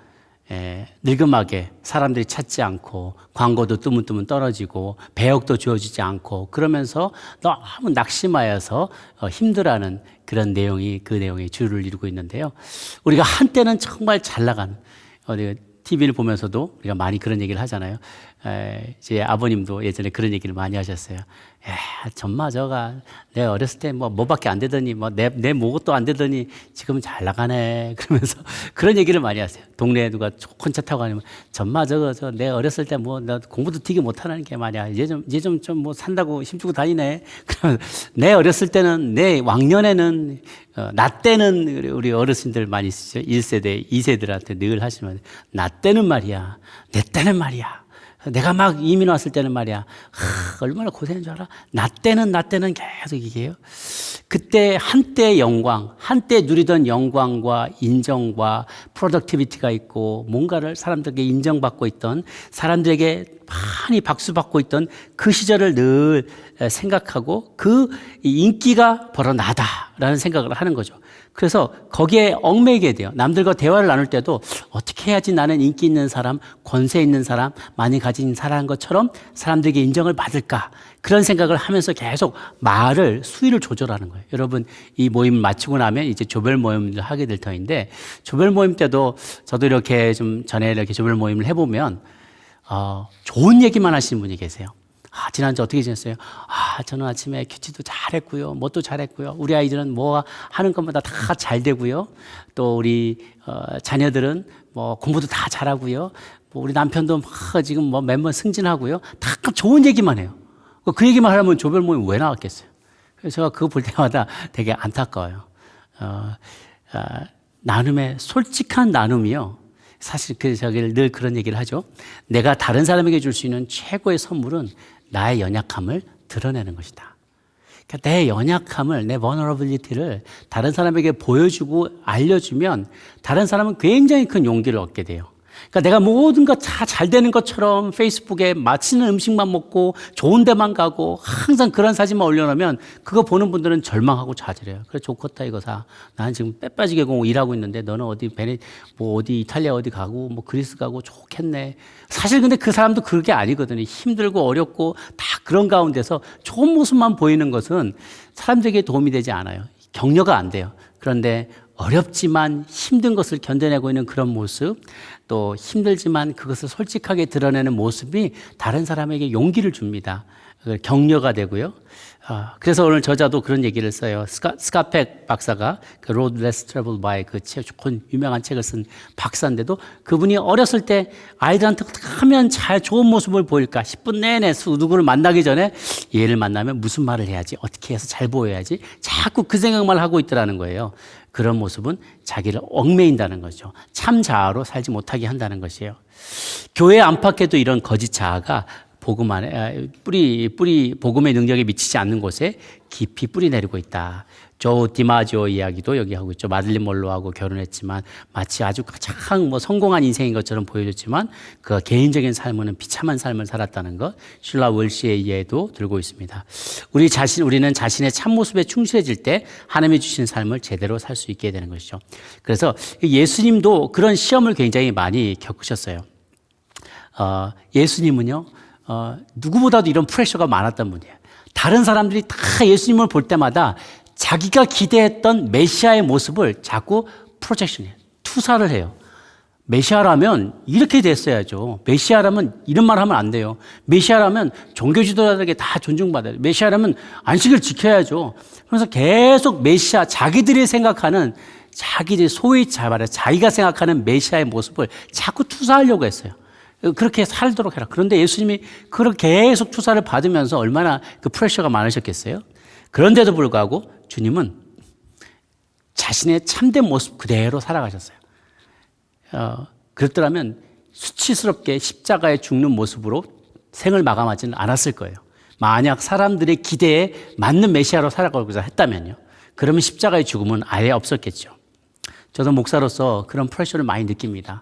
늙음하게 사람들이 찾지 않고 광고도 뜨문뜨문 떨어지고 배역도 주어지지 않고 그러면서 너무 낙심하여서 힘들어하는 그런 내용이 그 내용의 주를 이루고 있는데요. 우리가 한때는 정말 잘 나가는 TV를 보면서도 우리가 많이 그런 얘기를 하잖아요. 제 아버님도 예전에 그런 얘기를 많이 하셨어요. 전마저가 내 어렸을 때 뭐밖에 안 되더니 내 뭐것도 안 되더니 지금 잘 나가네 그러면서 그런 얘기를 많이 하세요. 동네에 누가 좋은 차 타고 가면 전마저거 내 어렸을 때 나 공부도 되게 못하는 게 말이야. 이제 좀 뭐 산다고 힘주고 다니네. 그러면 내 어렸을 때는 내 왕년에는 나 때는 우리 어르신들 많이 쓰죠. 1세대, 2세들한테 늘 하시면 나 때는 말이야. 내 때는 말이야. 내가 막 이민 왔을 때는 말이야. 얼마나 고생한 줄 알아? 나 때는 계속 얘기해요. 그때 한때 영광, 한때 누리던 영광과 인정과 프로덕티비티가 있고 뭔가를 사람들에게 인정받고 있던 사람들에게 많이 박수받고 있던 그 시절을 늘 생각하고 그 인기가 바로 나다라는 생각을 하는 거죠. 그래서 거기에 얽매이게 돼요. 남들과 대화를 나눌 때도 어떻게 해야지 나는 인기 있는 사람, 권세 있는 사람, 많이 가진 사람인 것처럼 사람들에게 인정을 받을까? 그런 생각을 하면서 계속 수위를 조절하는 거예요. 여러분, 이 모임 마치고 나면 이제 조별 모임을 하게 될 터인데 조별 모임 때도 저도 이렇게 좀 전에 이렇게 조별 모임을 해보면 좋은 얘기만 하시는 분이 계세요. 지난주 어떻게 지냈어요? 저는 아침에 큐티도 잘했고요. 뭣도 잘했고요. 우리 아이들은 뭐 하는 것마다 다 잘 되고요. 또 우리 자녀들은 뭐 공부도 다 잘하고요. 우리 남편도 지금 매번 승진하고요. 다 좋은 얘기만 해요. 그 얘기만 하려면 조별 모임 왜 나왔겠어요? 그래서 제가 그거 볼 때마다 되게 안타까워요. 솔직한 나눔이요. 사실 저기 늘 그런 얘기를 하죠. 내가 다른 사람에게 줄 수 있는 최고의 선물은 나의 연약함을 드러내는 것이다. 그러니까 내 연약함을, 내 vulnerability를 다른 사람에게 보여주고 알려주면 다른 사람은 굉장히 큰 용기를 얻게 돼요. 그러니까 내가 모든 것 다 잘 되는 것처럼 페이스북에 맛있는 음식만 먹고 좋은 데만 가고 항상 그런 사진만 올려놓으면 그거 보는 분들은 절망하고 좌절해요. 그래 좋겠다 이거사. 나는 지금 빼빠지게 일하고 있는데 너는 어디 어디 이탈리아 어디 가고 그리스 가고 좋겠네. 사실 근데 그 사람도 그게 아니거든요. 힘들고 어렵고 다 그런 가운데서 좋은 모습만 보이는 것은 사람들에게 도움이 되지 않아요. 격려가 안 돼요. 그런데 어렵지만 힘든 것을 견뎌내고 있는 그런 모습, 또 힘들지만 그것을 솔직하게 드러내는 모습이 다른 사람에게 용기를 줍니다. 격려가 되고요. 그래서 오늘 저자도 그런 얘기를 써요. 스카펙 박사가 그 Road Less Traveled By 그 좋은 유명한 책을 쓴 박사인데도 그분이 어렸을 때 아이들한테 어떻게 하면 잘 좋은 모습을 보일까 10분 내내 누구를 만나기 전에 얘를 만나면 무슨 말을 해야지 어떻게 해서 잘 보여야지 자꾸 그 생각만 하고 있더라는 거예요. 그런 모습은 자기를 얽매인다는 거죠. 참 자아로 살지 못하게 한다는 것이에요. 교회 안팎에도 이런 거짓 자아가 복음 안에 복음의 능력에 미치지 않는 곳에 깊이 뿌리 내리고 있다. 조 디마지오 이야기도 여기 하고 있죠. 마들린 먼로하고 결혼했지만 마치 아주 가장 성공한 인생인 것처럼 보여줬지만 그 개인적인 삶은 비참한 삶을 살았다는 것. 슐라 월시의 예도 들고 있습니다. 우리는 자신의 참모습에 충실해질 때 하나님이 주신 삶을 제대로 살 수 있게 되는 것이죠. 그래서 예수님도 그런 시험을 굉장히 많이 겪으셨어요. 예수님은요. 누구보다도 이런 프레셔가 많았던 분이에요. 다른 사람들이 다 예수님을 볼 때마다 자기가 기대했던 메시아의 모습을 자꾸 프로젝션해요. 투사를 해요. 메시아라면 이렇게 됐어야죠. 메시아라면 이런 말 하면 안 돼요. 메시아라면 종교 지도자들에게 다 존중받아야 돼요. 메시아라면 안식을 지켜야죠. 그래서 계속 메시아, 자기들이 생각하는, 자기들이 소위 잘 말해 자기가 생각하는 메시아의 모습을 자꾸 투사하려고 했어요. 그렇게 살도록 해라. 그런데 예수님이 그렇게 계속 투사를 받으면서 얼마나 그 프레셔가 많으셨겠어요? 그런데도 불구하고 주님은 자신의 참된 모습 그대로 살아가셨어요. 그랬더라면 수치스럽게 십자가에 죽는 모습으로 생을 마감하지는 않았을 거예요. 만약 사람들의 기대에 맞는 메시아로 살아가고자 했다면요. 그러면 십자가의 죽음은 아예 없었겠죠. 저도 목사로서 그런 프레셔를 많이 느낍니다.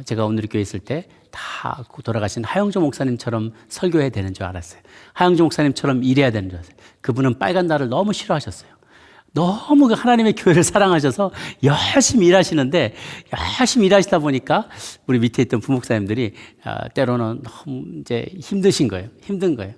제가 오늘 교회 있을 때 다 돌아가신 하영조 목사님처럼 설교해야 되는 줄 알았어요. 하영조 목사님처럼 일해야 되는 줄 알았어요. 그분은 빨간 날을 너무 싫어하셨어요. 너무 하나님의 교회를 사랑하셔서 열심히 일하시는데, 열심히 일하시다 보니까 우리 밑에 있던 부목사님들이 때로는 너무 이제 힘든 거예요.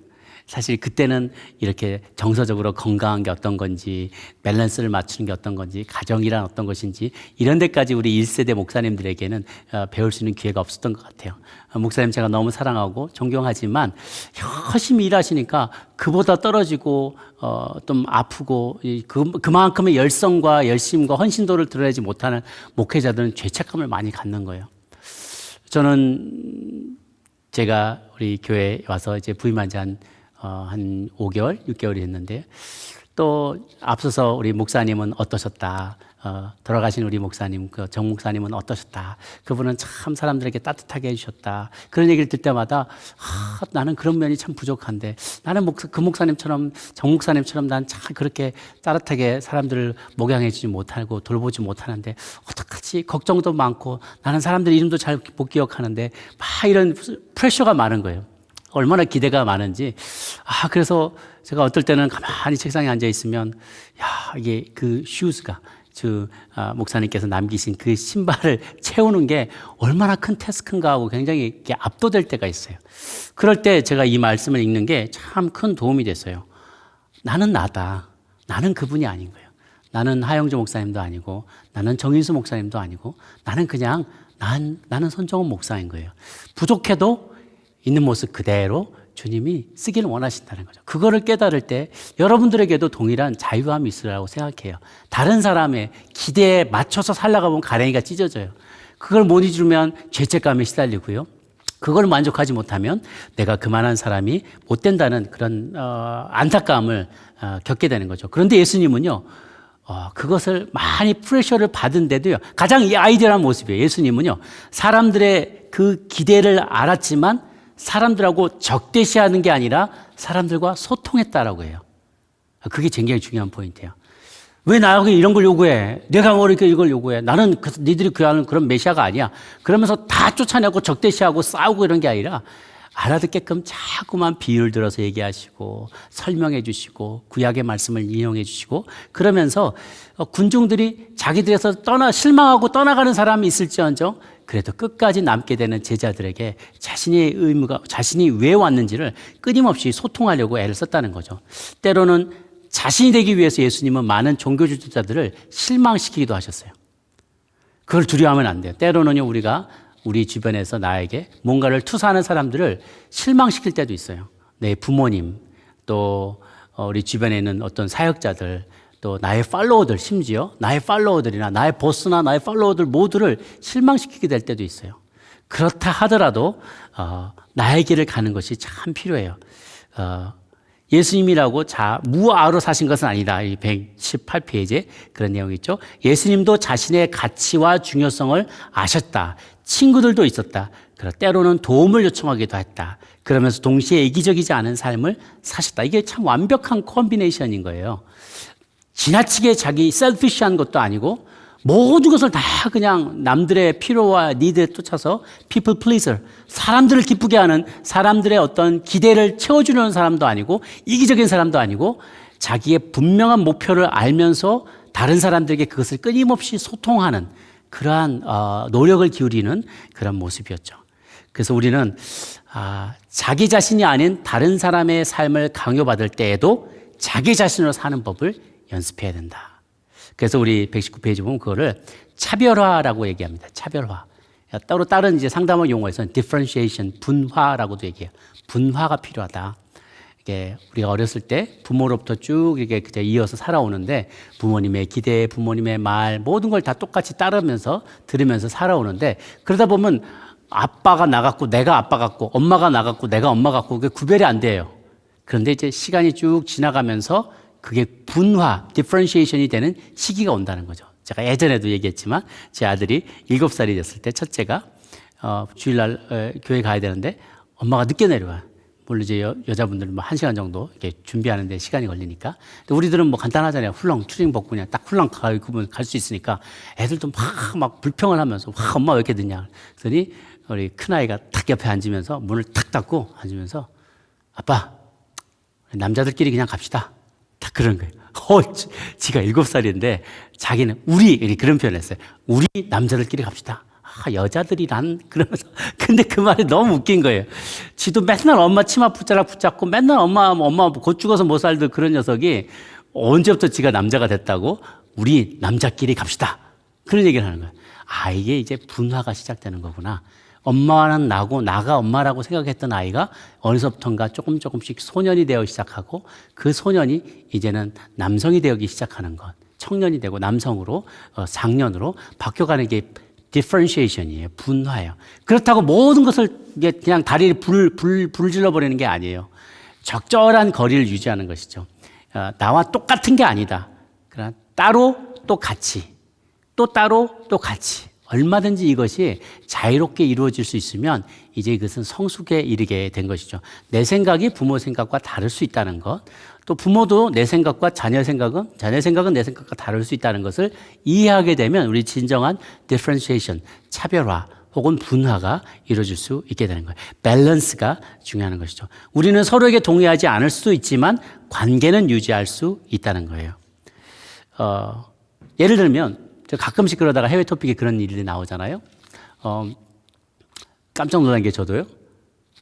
사실 그때는 이렇게 정서적으로 건강한 게 어떤 건지, 밸런스를 맞추는 게 어떤 건지, 가정이란 어떤 것인지, 이런 데까지 우리 1세대 목사님들에게는 배울 수 있는 기회가 없었던 것 같아요. 목사님 제가 너무 사랑하고 존경하지만 열심히 일하시니까 그보다 떨어지고 좀 아프고 그만큼의 열성과 열심과 헌신도를 드러내지 못하는 목회자들은 죄책감을 많이 갖는 거예요. 저는 제가 우리 교회에 와서 이제 부임한 지 한 5개월, 6개월이 됐는데, 또 앞서서 우리 목사님은 어떠셨다, 돌아가신 우리 목사님, 그 정 목사님은 어떠셨다, 그분은 참 사람들에게 따뜻하게 해주셨다, 그런 얘기를 들 때마다 나는 그런 면이 참 부족한데, 나는 그 목사님처럼, 정 목사님처럼 난 참 그렇게 따뜻하게 사람들을 목양해 주지 못하고 돌보지 못하는데 어떡하지, 걱정도 많고, 나는 사람들 이름도 잘 못 기억하는데, 막 이런 프레셔가 많은 거예요. 얼마나 기대가 많은지. 그래서 제가 어떨 때는 가만히 책상에 앉아 있으면, 이게 그 슈즈가, 목사님께서 남기신 그 신발을 채우는 게 얼마나 큰 태스크인가 하고 굉장히 이렇게 압도될 때가 있어요. 그럴 때 제가 이 말씀을 읽는 게 참 큰 도움이 됐어요. 나는 나다. 나는 그분이 아닌 거예요. 나는 하영조 목사님도 아니고, 나는 정인수 목사님도 아니고, 나는 그냥, 나는 손정은 목사인 거예요. 부족해도 있는 모습 그대로 주님이 쓰기를 원하신다는 거죠. 그거를 깨달을 때 여러분들에게도 동일한 자유함이 있으라고 생각해요. 다른 사람의 기대에 맞춰서 살다가 보면 가랭이가 찢어져요. 그걸 못 이루면 죄책감에 시달리고요. 그걸 만족하지 못하면 내가 그만한 사람이 못 된다는 그런 안타까움을 겪게 되는 거죠. 그런데 예수님은요, 그것을 많이 프레셔를 받은데도요, 가장 이 아이디어한 모습이에요. 예수님은요, 사람들의 그 기대를 알았지만 사람들하고 적대시하는 게 아니라 사람들과 소통했다라고 해요. 그게 굉장히 중요한 포인트예요. 왜 나에게 이런 걸 요구해? 내가 뭐 이렇게 이걸 요구해? 나는 니들이 구하는 그런 메시아가 아니야. 그러면서 다 쫓아내고 적대시하고 싸우고 이런 게 아니라 알아듣게끔 자꾸만 비유를 들어서 얘기하시고 설명해 주시고 구약의 말씀을 인용해 주시고, 그러면서 군중들이 자기들에서 실망하고 떠나가는 사람이 있을지언정 그래도 끝까지 남게 되는 제자들에게 자신의 의무가, 자신이 왜 왔는지를 끊임없이 소통하려고 애를 썼다는 거죠. 때로는 자신이 되기 위해서 예수님은 많은 종교 지도자들을 실망시키기도 하셨어요. 그걸 두려워하면 안 돼요. 때로는요, 우리가 우리 주변에서 나에게 뭔가를 투사하는 사람들을 실망시킬 때도 있어요. 내 부모님, 또 우리 주변에 있는 어떤 사역자들, 또 나의 팔로워들, 심지어 나의 팔로워들이나 나의 보스나 나의 팔로워들 모두를 실망시키게 될 때도 있어요. 그렇다 하더라도 나의 길을 가는 것이 참 필요해요. 예수님이라고 무아로 사신 것은 아니다. 이 118페이지에 그런 내용이 있죠. 예수님도 자신의 가치와 중요성을 아셨다. 친구들도 있었다. 때로는 도움을 요청하기도 했다. 그러면서 동시에 이기적이지 않은 삶을 사셨다. 이게 참 완벽한 콤비네이션인 거예요. 지나치게 자기 셀피시한 것도 아니고 모든 것을 다 그냥 남들의 필요와 니드에 쫓아서 people pleaser, 사람들을 기쁘게 하는, 사람들의 어떤 기대를 채워주려는 사람도 아니고 이기적인 사람도 아니고 자기의 분명한 목표를 알면서 다른 사람들에게 그것을 끊임없이 소통하는 그러한 노력을 기울이는 그런 모습이었죠. 그래서 우리는 자기 자신이 아닌 다른 사람의 삶을 강요받을 때에도 자기 자신으로 사는 법을 연습해야 된다. 그래서 우리 119페이지 보면 그거를 차별화라고 얘기합니다. 차별화. 따로 다른 이제 상담학 용어에서는 differentiation, 분화라고도 얘기해요. 분화가 필요하다. 이게 우리가 어렸을 때 부모로부터 쭉 이렇게 그저 이어서 살아오는데 부모님의 기대, 부모님의 말 모든 걸 다 똑같이 따르면서 들으면서 살아오는데 그러다 보면 아빠가 나 같고 내가 아빠 같고 엄마가 나 같고 내가 엄마 같고 그게 구별이 안 돼요. 그런데 이제 시간이 쭉 지나가면서 그게 분화, differentiation이 되는 시기가 온다는 거죠. 제가 예전에도 얘기했지만 제 아들이 7살이 됐을 때 첫째가 주일날 교회 가야 되는데 엄마가 늦게 내려와요. 물론 이제 여자분들은 뭐 1시간 정도 이렇게 준비하는데 시간이 걸리니까. 근데 우리들은 뭐 간단하잖아요. 훌렁 추링 벗고 그냥 딱 훌렁 입으면 갈 수 있으니까 애들도 막 불평을 하면서 엄마 왜 이렇게 늦냐. 그랬더니 우리 큰아이가 탁 옆에 앉으면서 문을 탁 닫고 앉으면서 아빠 남자들끼리 그냥 갑시다. 딱 그런 거예요. 지가 7살인데 자기는 우리 그런 표현을 했어요. 우리 남자들끼리 갑시다. 여자들이란 그러면서 근데 그 말이 너무 웃긴 거예요. 지도 맨날 엄마 치마 붙잡고 맨날 엄마 곧 죽어서 못 살던 그런 녀석이 언제부터 지가 남자가 됐다고 우리 남자끼리 갑시다. 그런 얘기를 하는 거예요. 이게 이제 분화가 시작되는 거구나. 엄마는 나고 나가 엄마라고 생각했던 아이가 어느서부턴가 조금씩 소년이 되어 시작하고 그 소년이 이제는 남성이 되기 시작하는 것. 청년이 되고 남성으로 상년으로 바뀌어가는 게 differentiation이에요. 분화예요. 그렇다고 모든 것을 그냥 다리를 불질러 버리는 게 아니에요. 적절한 거리를 유지하는 것이죠. 나와 똑같은 게 아니다. 그러나 따로 또 같이, 또 따로 또 같이. 얼마든지 이것이 자유롭게 이루어질 수 있으면 이제 이것은 성숙에 이르게 된 것이죠. 내 생각이 부모 생각과 다를 수 있다는 것, 또 부모도 내 생각과 자녀 생각은 내 생각과 다를 수 있다는 것을 이해하게 되면 우리 진정한 differentiation, 차별화 혹은 분화가 이루어질 수 있게 되는 거예요. 밸런스가 중요한 것이죠. 우리는 서로에게 동의하지 않을 수도 있지만 관계는 유지할 수 있다는 거예요. 예를 들면 저 가끔씩 그러다가 해외 토픽에 그런 일이 나오잖아요. 깜짝 놀란 게 저도요.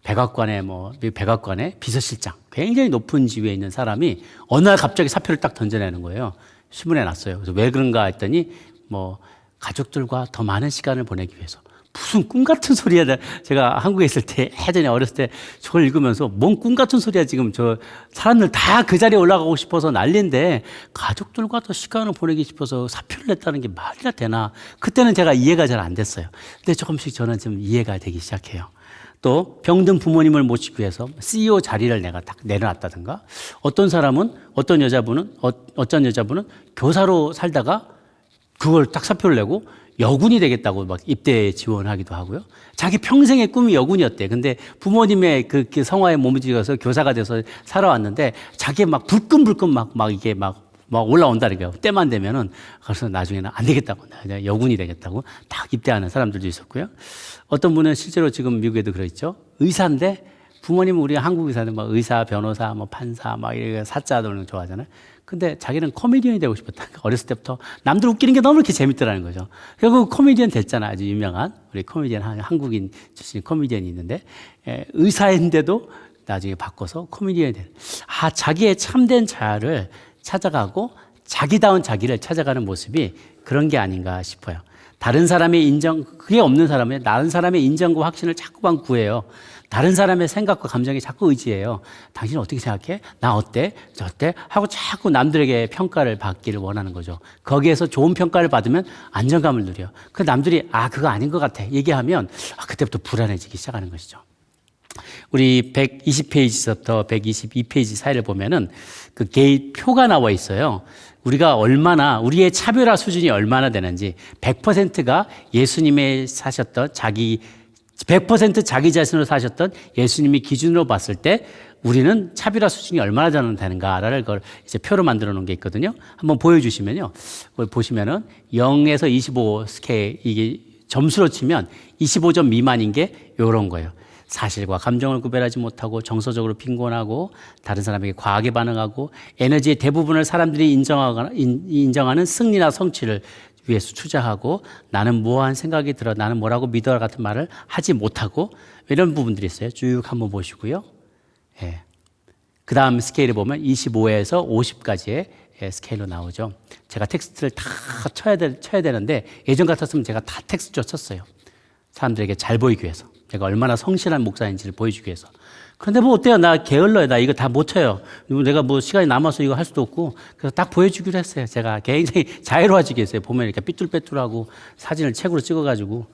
백악관의 비서실장, 굉장히 높은 지위에 있는 사람이 어느 날 갑자기 사표를 딱 던져내는 거예요. 신문에 났어요. 그래서 왜 그런가 했더니 가족들과 더 많은 시간을 보내기 위해서. 무슨 꿈 같은 소리야. 제가 한국에 있을 때 예전에 어렸을 때 저걸 읽으면서 뭔 꿈 같은 소리야. 지금 저 사람들 다 그 자리에 올라가고 싶어서 난리인데 가족들과 더 시간을 보내기 싶어서 사표를 냈다는 게 말이나 되나. 그때는 제가 이해가 잘 안 됐어요. 근데 조금씩 저는 좀 이해가 되기 시작해요. 또 병든 부모님을 모시기 위해서 CEO 자리를 내가 딱 내려놨다든가 어떤 여자분은 교사로 살다가 그걸 딱 사표를 내고 여군이 되겠다고 막 입대 지원하기도 하고요. 자기 평생의 꿈이 여군이었대. 근데 부모님의 그 성화에 몸부림쳐서 교사가 돼서 살아왔는데 자기 막 불끈불끈 이게 막 올라온다는 거예요. 때만 되면은 그래서 나중에는 안 되겠다고 그냥 여군이 되겠다고 딱 입대하는 사람들도 있었고요. 어떤 분은 실제로 지금 미국에도 그러있죠. 의사인데 부모님은 우리 한국 의사는 의사, 변호사, 판사 이렇게 사자 들는 거 좋아하잖아요. 근데 자기는 코미디언이 되고 싶었다. 어렸을 때부터 남들 웃기는 게 너무 이렇게 재밌더라는 거죠. 결국 코미디언 됐잖아. 아주 유명한 우리 코미디언 한국인 출신 코미디언이 있는데 의사인데도 나중에 바꿔서 코미디언이 되는. 자기의 참된 자아를 찾아가고 자기다운 자기를 찾아가는 모습이 그런 게 아닌가 싶어요. 다른 사람의 그게 없는 사람은 다른 사람의 인정과 확신을 자꾸만 구해요. 다른 사람의 생각과 감정에 자꾸 의지해요. 당신은 어떻게 생각해? 나 어때? 저 어때? 하고 자꾸 남들에게 평가를 받기를 원하는 거죠. 거기에서 좋은 평가를 받으면 안정감을 누려요. 그 남들이 그거 아닌 것 같아 얘기하면 그때부터 불안해지기 시작하는 것이죠. 우리 120페이지부터 122페이지 사이를 보면은 그 게이 표가 나와 있어요. 우리의 차별화 수준이 얼마나 되는지 100%가 예수님의 사셨던 100% 자기 자신으로 사셨던 예수님이 기준으로 봤을 때 우리는 차별화 수준이 얼마나 되는가를 그걸 이제 표로 만들어 놓은 게 있거든요. 한번 보여주시면요. 그걸 보시면은 0에서 25 스케일 이게 점수로 치면 25점 미만인 게 이런 거예요. 사실과 감정을 구별하지 못하고 정서적으로 빈곤하고 다른 사람에게 과하게 반응하고 에너지의 대부분을 사람들이 인정하는 승리나 성취를 위해서 투자하고 나는 무한 생각이 들어 나는 뭐라고 믿어라 같은 말을 하지 못하고 이런 부분들이 있어요. 쭉 한번 보시고요. 그 다음 스케일을 보면 25에서 50까지의 스케일로 나오죠. 제가 텍스트를 다 쳐야 되는데 예전 같았으면 제가 다 텍스트로 쳤어요. 사람들에게 잘 보이기 위해서. 제가 얼마나 성실한 목사인지를 보여주기 위해서. 그런데 뭐 어때요? 나 게을러요. 나 이거 다 못 쳐요. 내가 뭐 시간이 남아서 이거 할 수도 없고. 그래서 딱 보여주기로 했어요. 제가 굉장히 자유로워지게 했어요. 보면 이렇게 삐뚤빼뚤하고 사진을 책으로 찍어가지고,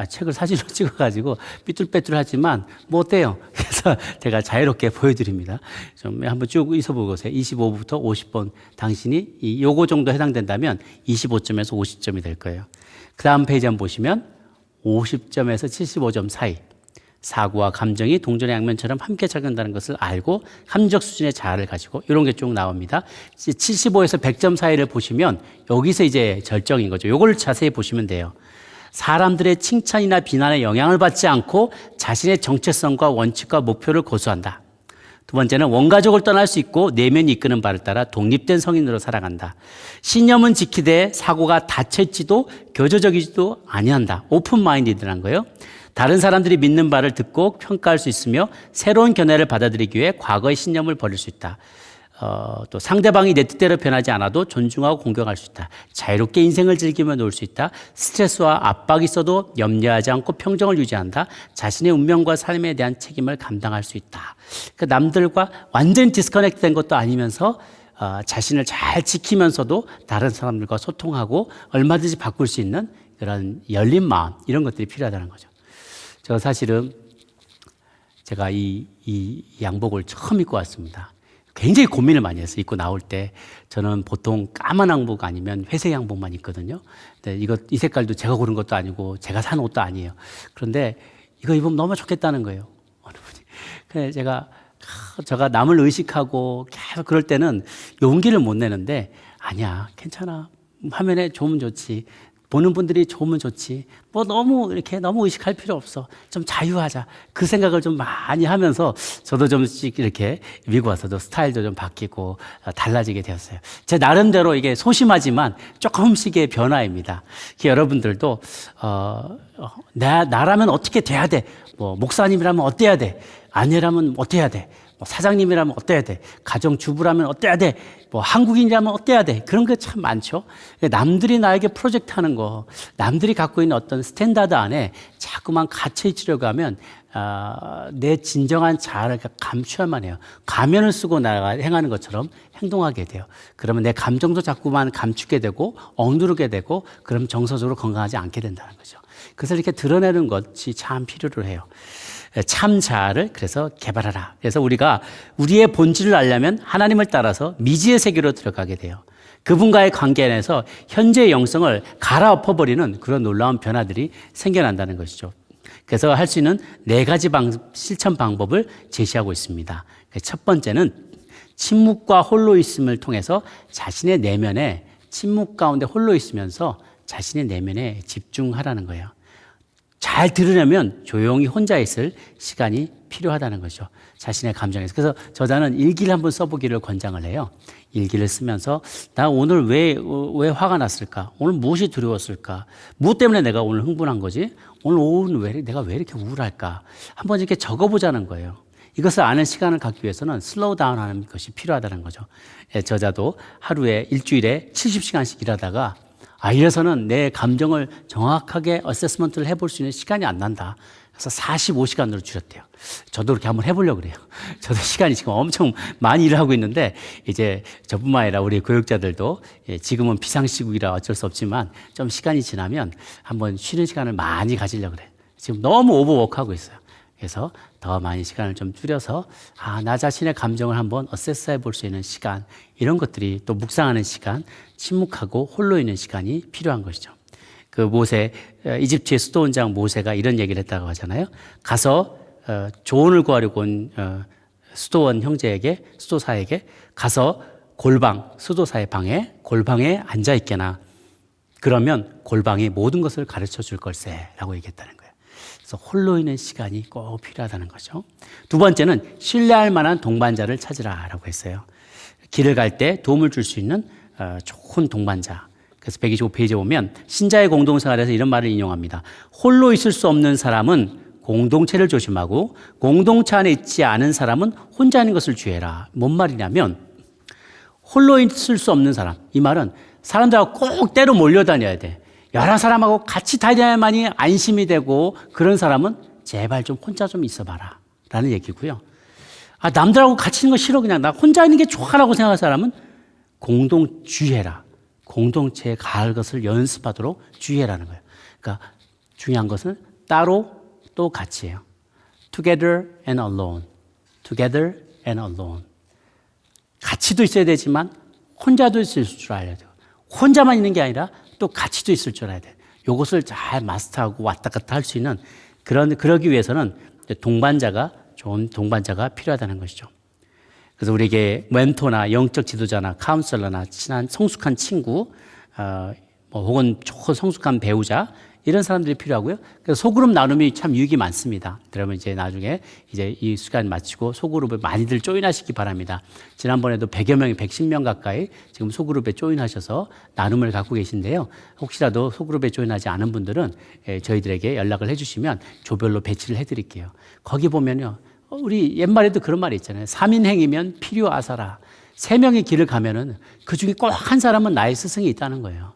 책을 사진으로 찍어가지고 삐뚤빼뚤하지만 뭐 어때요? 그래서 제가 자유롭게 보여드립니다. 좀 한번 쭉 있어보세요. 25부터 50번 당신이 요거 정도 해당된다면 25점에서 50점이 될 거예요. 그 다음 페이지 한번 보시면 50점에서 75점 사이. 사고와 감정이 동전의 양면처럼 함께 작용한다는 것을 알고 함적 수준의 자아를 가지고 이런 게 쭉 나옵니다. 75에서 100점 사이를 보시면 여기서 이제 절정인 거죠. 요걸 자세히 보시면 돼요. 사람들의 칭찬이나 비난에 영향을 받지 않고 자신의 정체성과 원칙과 목표를 고수한다. 두 번째는 원가족을 떠날 수 있고 내면이 이끄는 바를 따라 독립된 성인으로 살아간다. 신념은 지키되 사고가 닫혀있지도 교조적이지도 아니한다. 오픈 마인디드라는 거예요. 다른 사람들이 믿는 바를 듣고 평가할 수 있으며 새로운 견해를 받아들이기 위해 과거의 신념을 버릴 수 있다. 또 상대방이 내 뜻대로 변하지 않아도 존중하고 공경할 수 있다. 자유롭게 인생을 즐기며 놀 수 있다. 스트레스와 압박이 있어도 염려하지 않고 평정을 유지한다. 자신의 운명과 삶에 대한 책임을 감당할 수 있다. 그 남들과 완전히 디스커넥트 된 것도 아니면서 자신을 잘 지키면서도 다른 사람들과 소통하고 얼마든지 바꿀 수 있는 그런 열린 마음, 이런 것들이 필요하다는 거죠. 저 사실은 제가 이 양복을 처음 입고 왔습니다. 굉장히 고민을 많이 했어요. 입고 나올 때. 저는 보통 까만 양복 아니면 회색 양복만 입거든요. 근데 이 색깔도 제가 고른 것도 아니고 제가 산 옷도 아니에요. 그런데 이거 입으면 너무 좋겠다는 거예요. 어느 분이. 그래서 제가 남을 의식하고 계속 그럴 때는 용기를 못 내는데 아니야, 괜찮아. 화면에 좋으면 좋지. 보는 분들이 좋으면 좋지. 뭐 너무 의식할 필요 없어. 좀 자유하자. 그 생각을 좀 많이 하면서 저도 좀씩 이렇게 미국 와서도 스타일도 좀 바뀌고 달라지게 되었어요. 제 나름대로 이게 소심하지만 조금씩의 변화입니다. 여러분들도 나라면 어떻게 돼야 돼? 뭐 목사님이라면 어때야 돼? 아내라면 어때야 돼? 사장님이라면 어때야 돼? 가정주부라면 어때야 돼? 뭐 한국인이라면 어때야 돼? 그런 게 참 많죠. 남들이 나에게 프로젝트 하는 거, 남들이 갖고 있는 어떤 스탠다드 안에 자꾸만 갇혀 있으려고 하면 내 진정한 자아를 감추어야만 해요. 가면을 쓰고 행하는 것처럼 행동하게 돼요. 그러면 내 감정도 자꾸만 감추게 되고 억누르게 되고 그럼 정서적으로 건강하지 않게 된다는 거죠. 그래서 이렇게 드러내는 것이 참 필요로 해요. 참 자아를 그래서 개발하라. 그래서 우리가 우리의 본질을 알려면 하나님을 따라서 미지의 세계로 들어가게 돼요. 그분과의 관계 안에서 현재의 영성을 갈아엎어버리는 그런 놀라운 변화들이 생겨난다는 것이죠. 그래서 할 수 있는 4가지 실천 방법을 제시하고 있습니다. 첫 번째는 침묵과 홀로 있음을 통해서 자신의 내면에 침묵 가운데 홀로 있으면서 자신의 내면에 집중하라는 거예요. 잘 들으려면 조용히 혼자 있을 시간이 필요하다는 거죠. 자신의 감정에서. 그래서 저자는 일기를 한번 써보기를 권장을 해요. 일기를 쓰면서 나 오늘 왜 화가 났을까? 오늘 무엇이 두려웠을까? 무엇 때문에 내가 오늘 흥분한 거지? 오늘 오후는 내가 왜 이렇게 우울할까? 한번 이렇게 적어보자는 거예요. 이것을 아는 시간을 갖기 위해서는 슬로우 다운 하는 것이 필요하다는 거죠. 저자도 하루에 일주일에 70시간씩 일하다가 이래서는 내 감정을 정확하게 어세스먼트를 해볼 수 있는 시간이 안 난다. 그래서 45시간으로 줄였대요. 저도 그렇게 한번 해보려고 그래요. 저도 시간이 지금 엄청 많이 일을 하고 있는데 이제 저뿐만 아니라 우리 교육자들도 지금은 비상시국이라 어쩔 수 없지만 좀 시간이 지나면 한번 쉬는 시간을 많이 가지려고 그래요. 지금 너무 오버워크하고 있어요. 그래서 더 많이 시간을 좀 줄여서 나 자신의 감정을 한번 어세스해 볼 수 있는 시간, 이런 것들이 또 묵상하는 시간, 침묵하고 홀로 있는 시간이 필요한 것이죠. 그 모세, 이집트의 수도원장 모세가 이런 얘기를 했다고 하잖아요. 가서 조언을 구하려고 온 수도원 형제에게, 수도사에게 가서 수도사의 방에 골방에 앉아 있게나. 그러면 골방이 모든 것을 가르쳐 줄 걸세 라고 얘기했다는 거예요. 그래서 홀로 있는 시간이 꼭 필요하다는 거죠. 두 번째는 신뢰할 만한 동반자를 찾으라라고 했어요. 길을 갈 때 도움을 줄 수 있는 좋은 동반자. 그래서 125페이지에 보면 신자의 공동생활에서 이런 말을 인용합니다. 홀로 있을 수 없는 사람은 공동체를 조심하고 공동체 안에 있지 않은 사람은 혼자 있는 것을 주의해라. 뭔 말이냐면 홀로 있을 수 없는 사람. 이 말은 사람들하고 꼭 때로 몰려다녀야 돼. 여러 사람하고 같이 다녀야만이 안심이 되고 그런 사람은 제발 좀 혼자 좀 있어봐라 라는 얘기고요. 남들하고 같이 있는 거 싫어. 그냥 나 혼자 있는 게 좋아라고 생각하는 사람은 공동주의해라. 공동체에 가할 것을 연습하도록 주의해라는 거예요. 그러니까 중요한 것은 따로 또 같이예요. Together and alone. Together and alone. 같이도 있어야 되지만 혼자도 있을 줄 알아야 돼요. 혼자만 있는 게 아니라 또 같이도 있을 줄 알아야 돼요. 이것을 잘 마스터하고 왔다 갔다 할 수 있는 그러기 위해서는 좋은 동반자가 필요하다는 것이죠. 그래서 우리에게 멘토나 영적 지도자나 카운슬러나 친한 성숙한 친구, 혹은 좋은 성숙한 배우자 이런 사람들이 필요하고요. 그래서 소그룹 나눔이 참 유익이 많습니다. 그러면 이제 나중에 이제 이 시간 마치고 소그룹에 많이들 조인하시기 바랍니다. 지난번에도 100여 명이 110명 가까이 지금 소그룹에 조인하셔서 나눔을 갖고 계신데요. 혹시라도 소그룹에 조인하지 않은 분들은 저희들에게 연락을 해주시면 조별로 배치를 해드릴게요. 거기 보면요. 우리 옛말에도 그런 말이 있잖아요. 3인행이면 필요하사라. 3명의 길을 가면은 그 중에 꼭 한 사람은 나의 스승이 있다는 거예요.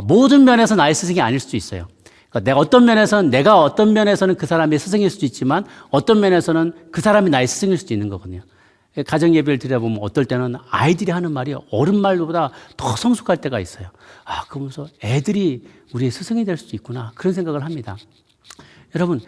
모든 면에서 나의 스승이 아닐 수도 있어요. 그러니까 내가 어떤 면에서는 그 사람의 스승일 수도 있지만 어떤 면에서는 그 사람이 나의 스승일 수도 있는 거거든요. 가정 예배를 드려보면 어떨 때는 아이들이 하는 말이 어른 말보다 더 성숙할 때가 있어요. 그러면서 애들이 우리의 스승이 될 수도 있구나. 그런 생각을 합니다. 여러분,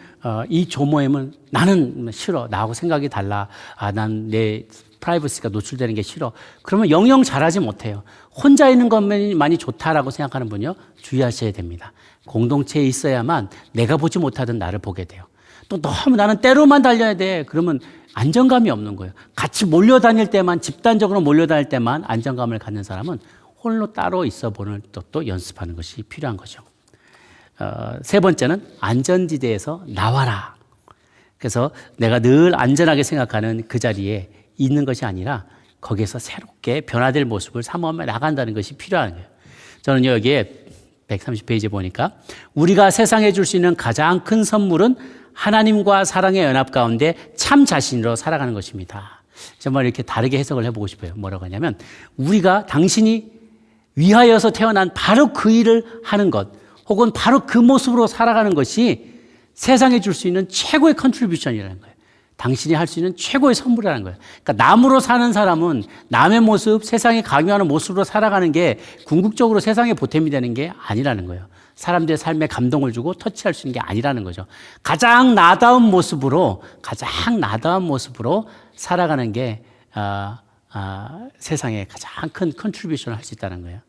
이 조모임은 나는 싫어. 나하고 생각이 달라. 난 내 프라이버시가 노출되는 게 싫어. 그러면 영영 잘하지 못해요. 혼자 있는 것만이 좋다라고 생각하는 분요, 주의하셔야 됩니다. 공동체에 있어야만 내가 보지 못하던 나를 보게 돼요. 또 너무 나는 때로만 달려야 돼. 그러면 안정감이 없는 거예요. 같이 몰려다닐 때만, 집단적으로 몰려다닐 때만 안정감을 갖는 사람은 홀로 따로 있어 보는 것도 연습하는 것이 필요한 거죠. 세 번째는 안전지대에서 나와라. 그래서 내가 늘 안전하게 생각하는 그 자리에 있는 것이 아니라 거기에서 새롭게 변화될 모습을 사모하며 나간다는 것이 필요한 거예요. 저는 여기에 130페이지에 보니까 우리가 세상에 줄 수 있는 가장 큰 선물은 하나님과 사랑의 연합 가운데 참 자신으로 살아가는 것입니다. 정말 이렇게 다르게 해석을 해보고 싶어요. 뭐라고 하냐면 우리가 당신이 위하여서 태어난 바로 그 일을 하는 것 혹은 바로 그 모습으로 살아가는 것이 세상에 줄 수 있는 최고의 컨트리뷰션이라는 거예요. 당신이 할 수 있는 최고의 선물이라는 거예요. 그러니까 남으로 사는 사람은 남의 모습, 세상에 강요하는 모습으로 살아가는 게 궁극적으로 세상에 보탬이 되는 게 아니라는 거예요. 사람들의 삶에 감동을 주고 터치할 수 있는 게 아니라는 거죠. 가장 나다운 모습으로 살아가는 게 세상에 가장 큰 컨트리뷰션을 할 수 있다는 거예요.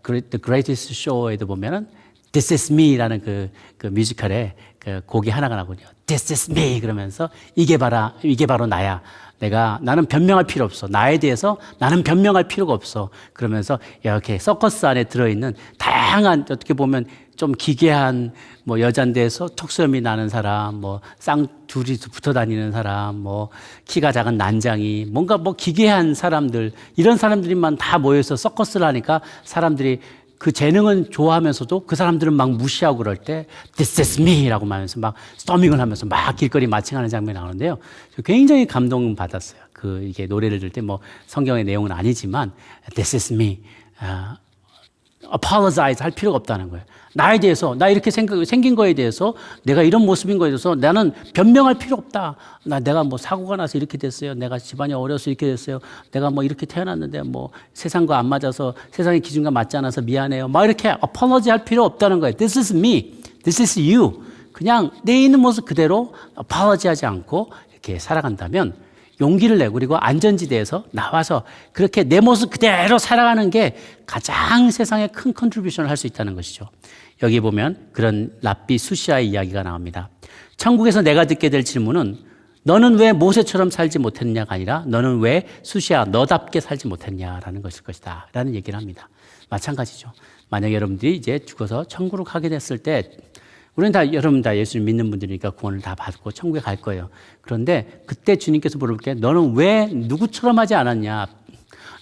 The Greatest Show에도 보면은 This is me라는 그 뮤지컬에 그 곡이 하나가 나거든요. This is me 그러면서 이게 바로 나야. 나는 변명할 필요 없어. 나에 대해서 나는 변명할 필요가 없어. 그러면서 이렇게 서커스 안에 들어있는 다양한 어떻게 보면 좀 기괴한 뭐 여잔데에서 턱수염이 나는 사람, 뭐 쌍둘이 붙어 다니는 사람, 뭐 키가 작은 난장이 뭔가 뭐 기괴한 사람들 이런 사람들이만 다 모여서 서커스를 하니까 사람들이 그 재능은 좋아하면서도 그 사람들은 막 무시하고 그럴 때 This is me라고 하면서 막 스토밍을 하면서 막 길거리 마칭하는 장면이 나오는데요. 굉장히 감동 받았어요. 이게 노래를 들을 때 뭐 성경의 내용은 아니지만 This is me. apologize 할 필요가 없다는 거예요. 나에 대해서, 나 이렇게 생긴 거에 대해서, 내가 이런 모습인 거에 대해서 나는 변명할 필요 없다. 내가 뭐 사고가 나서 이렇게 됐어요. 내가 집안이 어려서 이렇게 됐어요. 내가 뭐 이렇게 태어났는데 뭐 세상과 안 맞아서 세상의 기준과 맞지 않아서 미안해요. 막 이렇게 apology 할 필요 없다는 거예요. This is me. This is you. 그냥 내 있는 모습 그대로 apology 하지 않고 이렇게 살아간다면 용기를 내고 그리고 안전지대에서 나와서 그렇게 내 모습 그대로 살아가는 게 가장 세상에 큰 컨트리뷰션을 할 수 있다는 것이죠. 여기 보면 그런 랍비 수시아의 이야기가 나옵니다. 천국에서 내가 듣게 될 질문은 너는 왜 모세처럼 살지 못했느냐가 아니라 너는 왜 수시아 너답게 살지 못했냐라는 것일 것이다 라는 얘기를 합니다. 마찬가지죠. 만약 여러분들이 이제 죽어서 천국으로 가게 됐을 때 여러분 다 예수님 믿는 분들이니까 구원을 다 받고 천국에 갈 거예요. 그런데 그때 주님께서 물어볼게 너는 왜 누구처럼 하지 않았냐?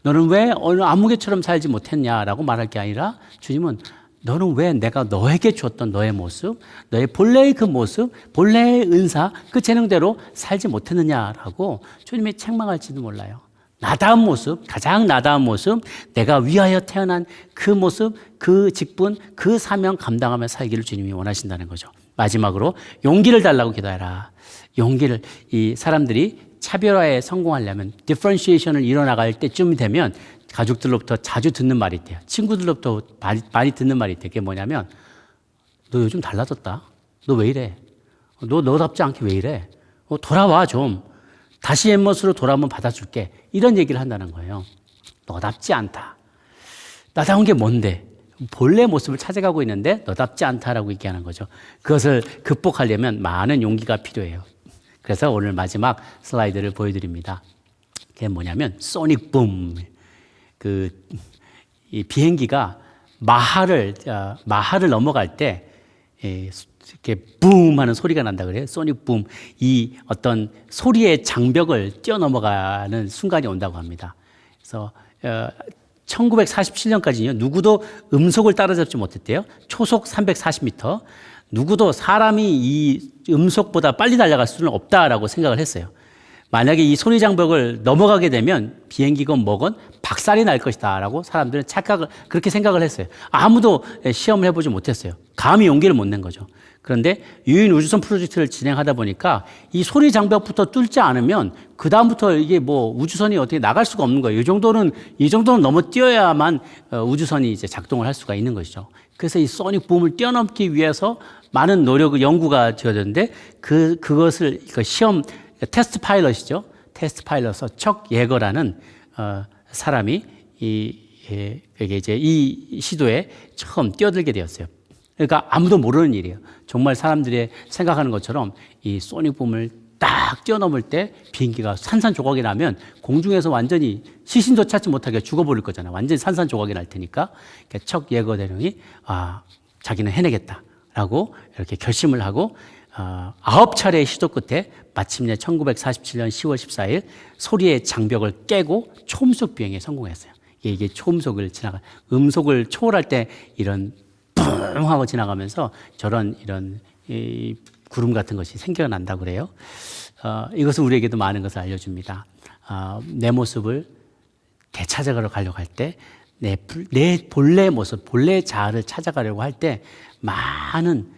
너는 왜 어느 아무개처럼 살지 못했냐라고 말할 게 아니라 주님은 너는 왜 내가 너에게 줬던 너의 모습, 너의 본래의 그 모습, 본래의 은사, 그 재능대로 살지 못했느냐라고 주님이 책망할지도 몰라요. 나다운 모습, 가장 나다운 모습, 내가 위하여 태어난 그 모습, 그 직분, 그 사명 감당하며 살기를 주님이 원하신다는 거죠. 마지막으로 용기를 달라고 기도해라. 용기를, 이 사람들이 차별화에 성공하려면 디퍼런시에이션을 이뤄나갈 때쯤이 되면 가족들로부터 자주 듣는 말이 있대요. 친구들로부터 많이 듣는 말이 있대요. 그게 뭐냐면 너 요즘 달라졌다. 너 왜 이래? 너답지 않게 왜 이래? 돌아와 좀. 다시 옛모습으로 돌아오면 받아줄게. 이런 얘기를 한다는 거예요. 너답지 않다. 나다운 게 뭔데? 본래 모습을 찾아가고 있는데 너답지 않다라고 얘기하는 거죠. 그것을 극복하려면 많은 용기가 필요해요. 그래서 오늘 마지막 슬라이드를 보여드립니다. 그게 뭐냐면 소닉 붐. 이 비행기가 마하를 넘어갈 때 이렇게 붐 하는 소리가 난다 그래요. 소닉 붐. 이 어떤 소리의 장벽을 뛰어넘어가는 순간이 온다고 합니다. 그래서 1947년까지는요, 누구도 음속을 따라잡지 못했대요. 초속 340m. 누구도 사람이 이 음속보다 빨리 달려갈 수는 없다라고 생각을 했어요. 만약에 이 소리 장벽을 넘어가게 되면 비행기건 뭐건 박살이 날 것이다 라고 사람들은 그렇게 생각을 했어요. 아무도 시험을 해보지 못했어요. 감히 용기를 못 낸 거죠. 그런데 유인 우주선 프로젝트를 진행하다 보니까 이 소리 장벽부터 뚫지 않으면 그다음부터 이게 뭐 우주선이 어떻게 나갈 수가 없는 거예요. 이 정도는 넘어 뛰어야만 우주선이 이제 작동을 할 수가 있는 것이죠. 그래서 이 소닉 붐을 뛰어넘기 위해서 많은 노력, 연구가 되어졌는데 그것을 시험 테스트 파일럿이죠. 테스트 파일럿에서 척 예거라는 사람이 이 시도에 처음 뛰어들게 되었어요. 그러니까 아무도 모르는 일이에요. 정말 사람들이 생각하는 것처럼 이 소닉붐을 딱 뛰어넘을 때 비행기가 산산조각이 나면 공중에서 완전히 시신도 찾지 못하게 죽어버릴 거잖아요. 완전히 산산조각이 날 테니까 척 예거 대령이 자기는 해내겠다라고 이렇게 결심을 하고 9차례의 시도 끝에 마침내 1947년 10월 14일 소리의 장벽을 깨고 초음속 비행에 성공했어요. 이게 초음속을 음속을 초월할 때 이런 뿡 하고 지나가면서 이런 구름 같은 것이 생겨난다고 그래요. 이것은 우리에게도 많은 것을 알려줍니다. 내 모습을 되찾아가려 가려고 할 때, 내 본래 모습, 본래 자아를 찾아가려고 할 때 많은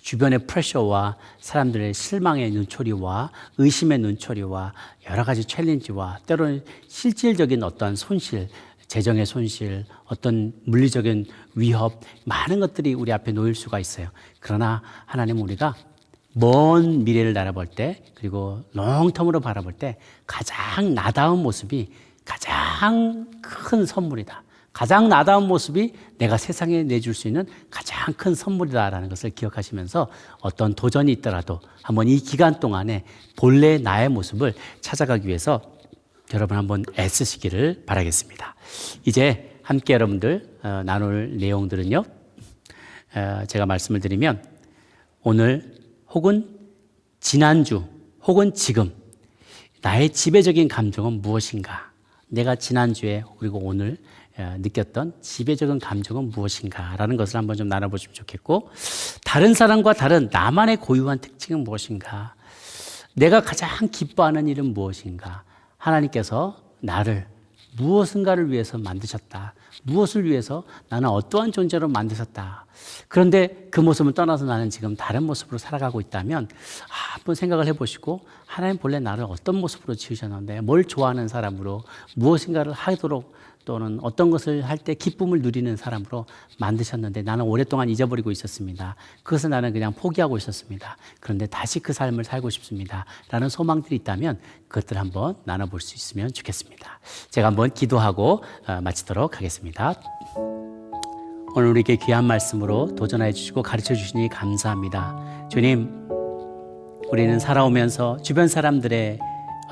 주변의 프레셔와 사람들의 실망의 눈초리와 의심의 눈초리와 여러 가지 챌린지와 때로는 실질적인 어떤 손실, 재정의 손실, 어떤 물리적인 위협, 많은 것들이 우리 앞에 놓일 수가 있어요. 그러나 하나님은 우리가 먼 미래를 날아볼 때, 그리고 롱텀으로 바라볼 때 가장 나다운 모습이 가장 큰 선물이다. 가장 나다운 모습이 내가 세상에 내줄 수 있는 가장 큰 선물이다라는 것을 기억하시면서 어떤 도전이 있더라도 한번 이 기간 동안에 본래 나의 모습을 찾아가기 위해서 여러분 한번 애쓰시기를 바라겠습니다. 이제 함께 여러분들 나눌 내용들은요, 제가 말씀을 드리면 오늘 혹은 지난주 혹은 지금 나의 지배적인 감정은 무엇인가? 내가 지난주에 그리고 오늘 느꼈던 지배적인 감정은 무엇인가라는 것을 한번 좀 나눠보시면 좋겠고, 다른 사람과 다른 나만의 고유한 특징은 무엇인가? 내가 가장 기뻐하는 일은 무엇인가? 하나님께서 나를 무엇인가를 위해서 만드셨다. 무엇을 위해서 나는 어떠한 존재로 만드셨다. 그런데 그 모습을 떠나서 나는 지금 다른 모습으로 살아가고 있다면 한번 생각을 해보시고, 하나님 본래 나를 어떤 모습으로 지으셨는데, 뭘 좋아하는 사람으로, 무엇인가를 하도록 또는 어떤 것을 할 때 기쁨을 누리는 사람으로 만드셨는데 나는 오랫동안 잊어버리고 있었습니다. 그것을 나는 그냥 포기하고 있었습니다. 그런데 다시 그 삶을 살고 싶습니다. 라는 소망들이 있다면 그것들 한번 나눠볼 수 있으면 좋겠습니다. 제가 한번 기도하고 마치도록 하겠습니다. 오늘 우리에게 귀한 말씀으로 도전해 주시고 가르쳐 주시니 감사합니다. 주님, 우리는 살아오면서 주변 사람들의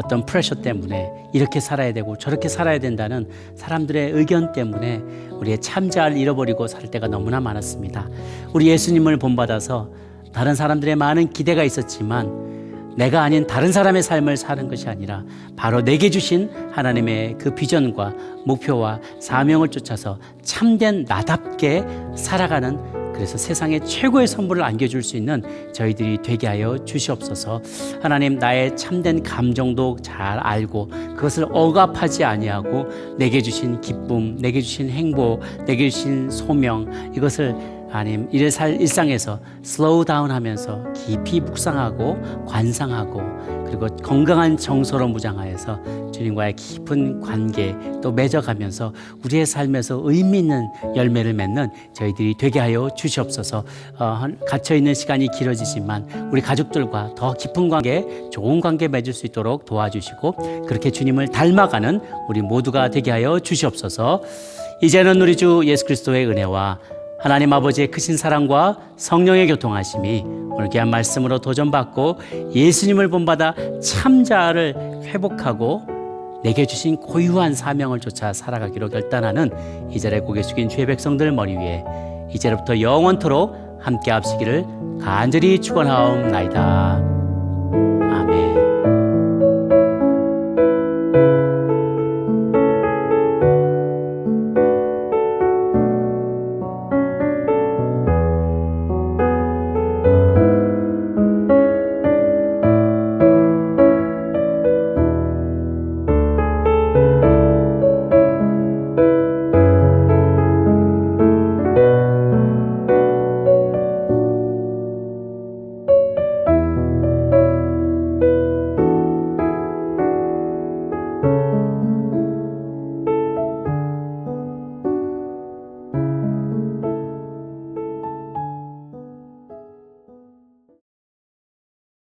어떤 프레셔 때문에 이렇게 살아야 되고 저렇게 살아야 된다는 사람들의 의견 때문에 우리의 참자를 잃어버리고 살 때가 너무나 많았습니다. 우리 예수님을 본받아서 다른 사람들의 많은 기대가 있었지만 내가 아닌 다른 사람의 삶을 사는 것이 아니라 바로 내게 주신 하나님의 그 비전과 목표와 사명을 쫓아서 참된 나답게 살아가는 그래서 세상에 최고의 선물을 안겨줄 수 있는 저희들이 되게 하여 주시옵소서. 하나님, 나의 참된 감정도 잘 알고 그것을 억압하지 아니하고 내게 주신 기쁨, 내게 주신 행복, 내게 주신 소명, 이것을 하나님 일상에서 슬로우 다운 하면서 깊이 묵상하고 관상하고 그리고 건강한 정서로 무장하여서 주님과의 깊은 관계 또 맺어가면서 우리의 삶에서 의미 있는 열매를 맺는 저희들이 되게 하여 주시옵소서. 갇혀있는 시간이 길어지지만 우리 가족들과 더 깊은 관계, 좋은 관계 맺을 수 있도록 도와주시고 그렇게 주님을 닮아가는 우리 모두가 되게 하여 주시옵소서. 이제는 우리 주 예수 그리스도의 은혜와 하나님 아버지의 크신 사랑과 성령의 교통하심이 오늘 귀한 말씀으로 도전받고 예수님을 본받아 참자를 회복하고 내게 주신 고유한 사명을 쫓아 살아가기로 결단하는 이 자리에 고개 숙인 주의 백성들 머리 위에 이제로부터 영원토록 함께 합시기를 간절히 축원하옵나이다.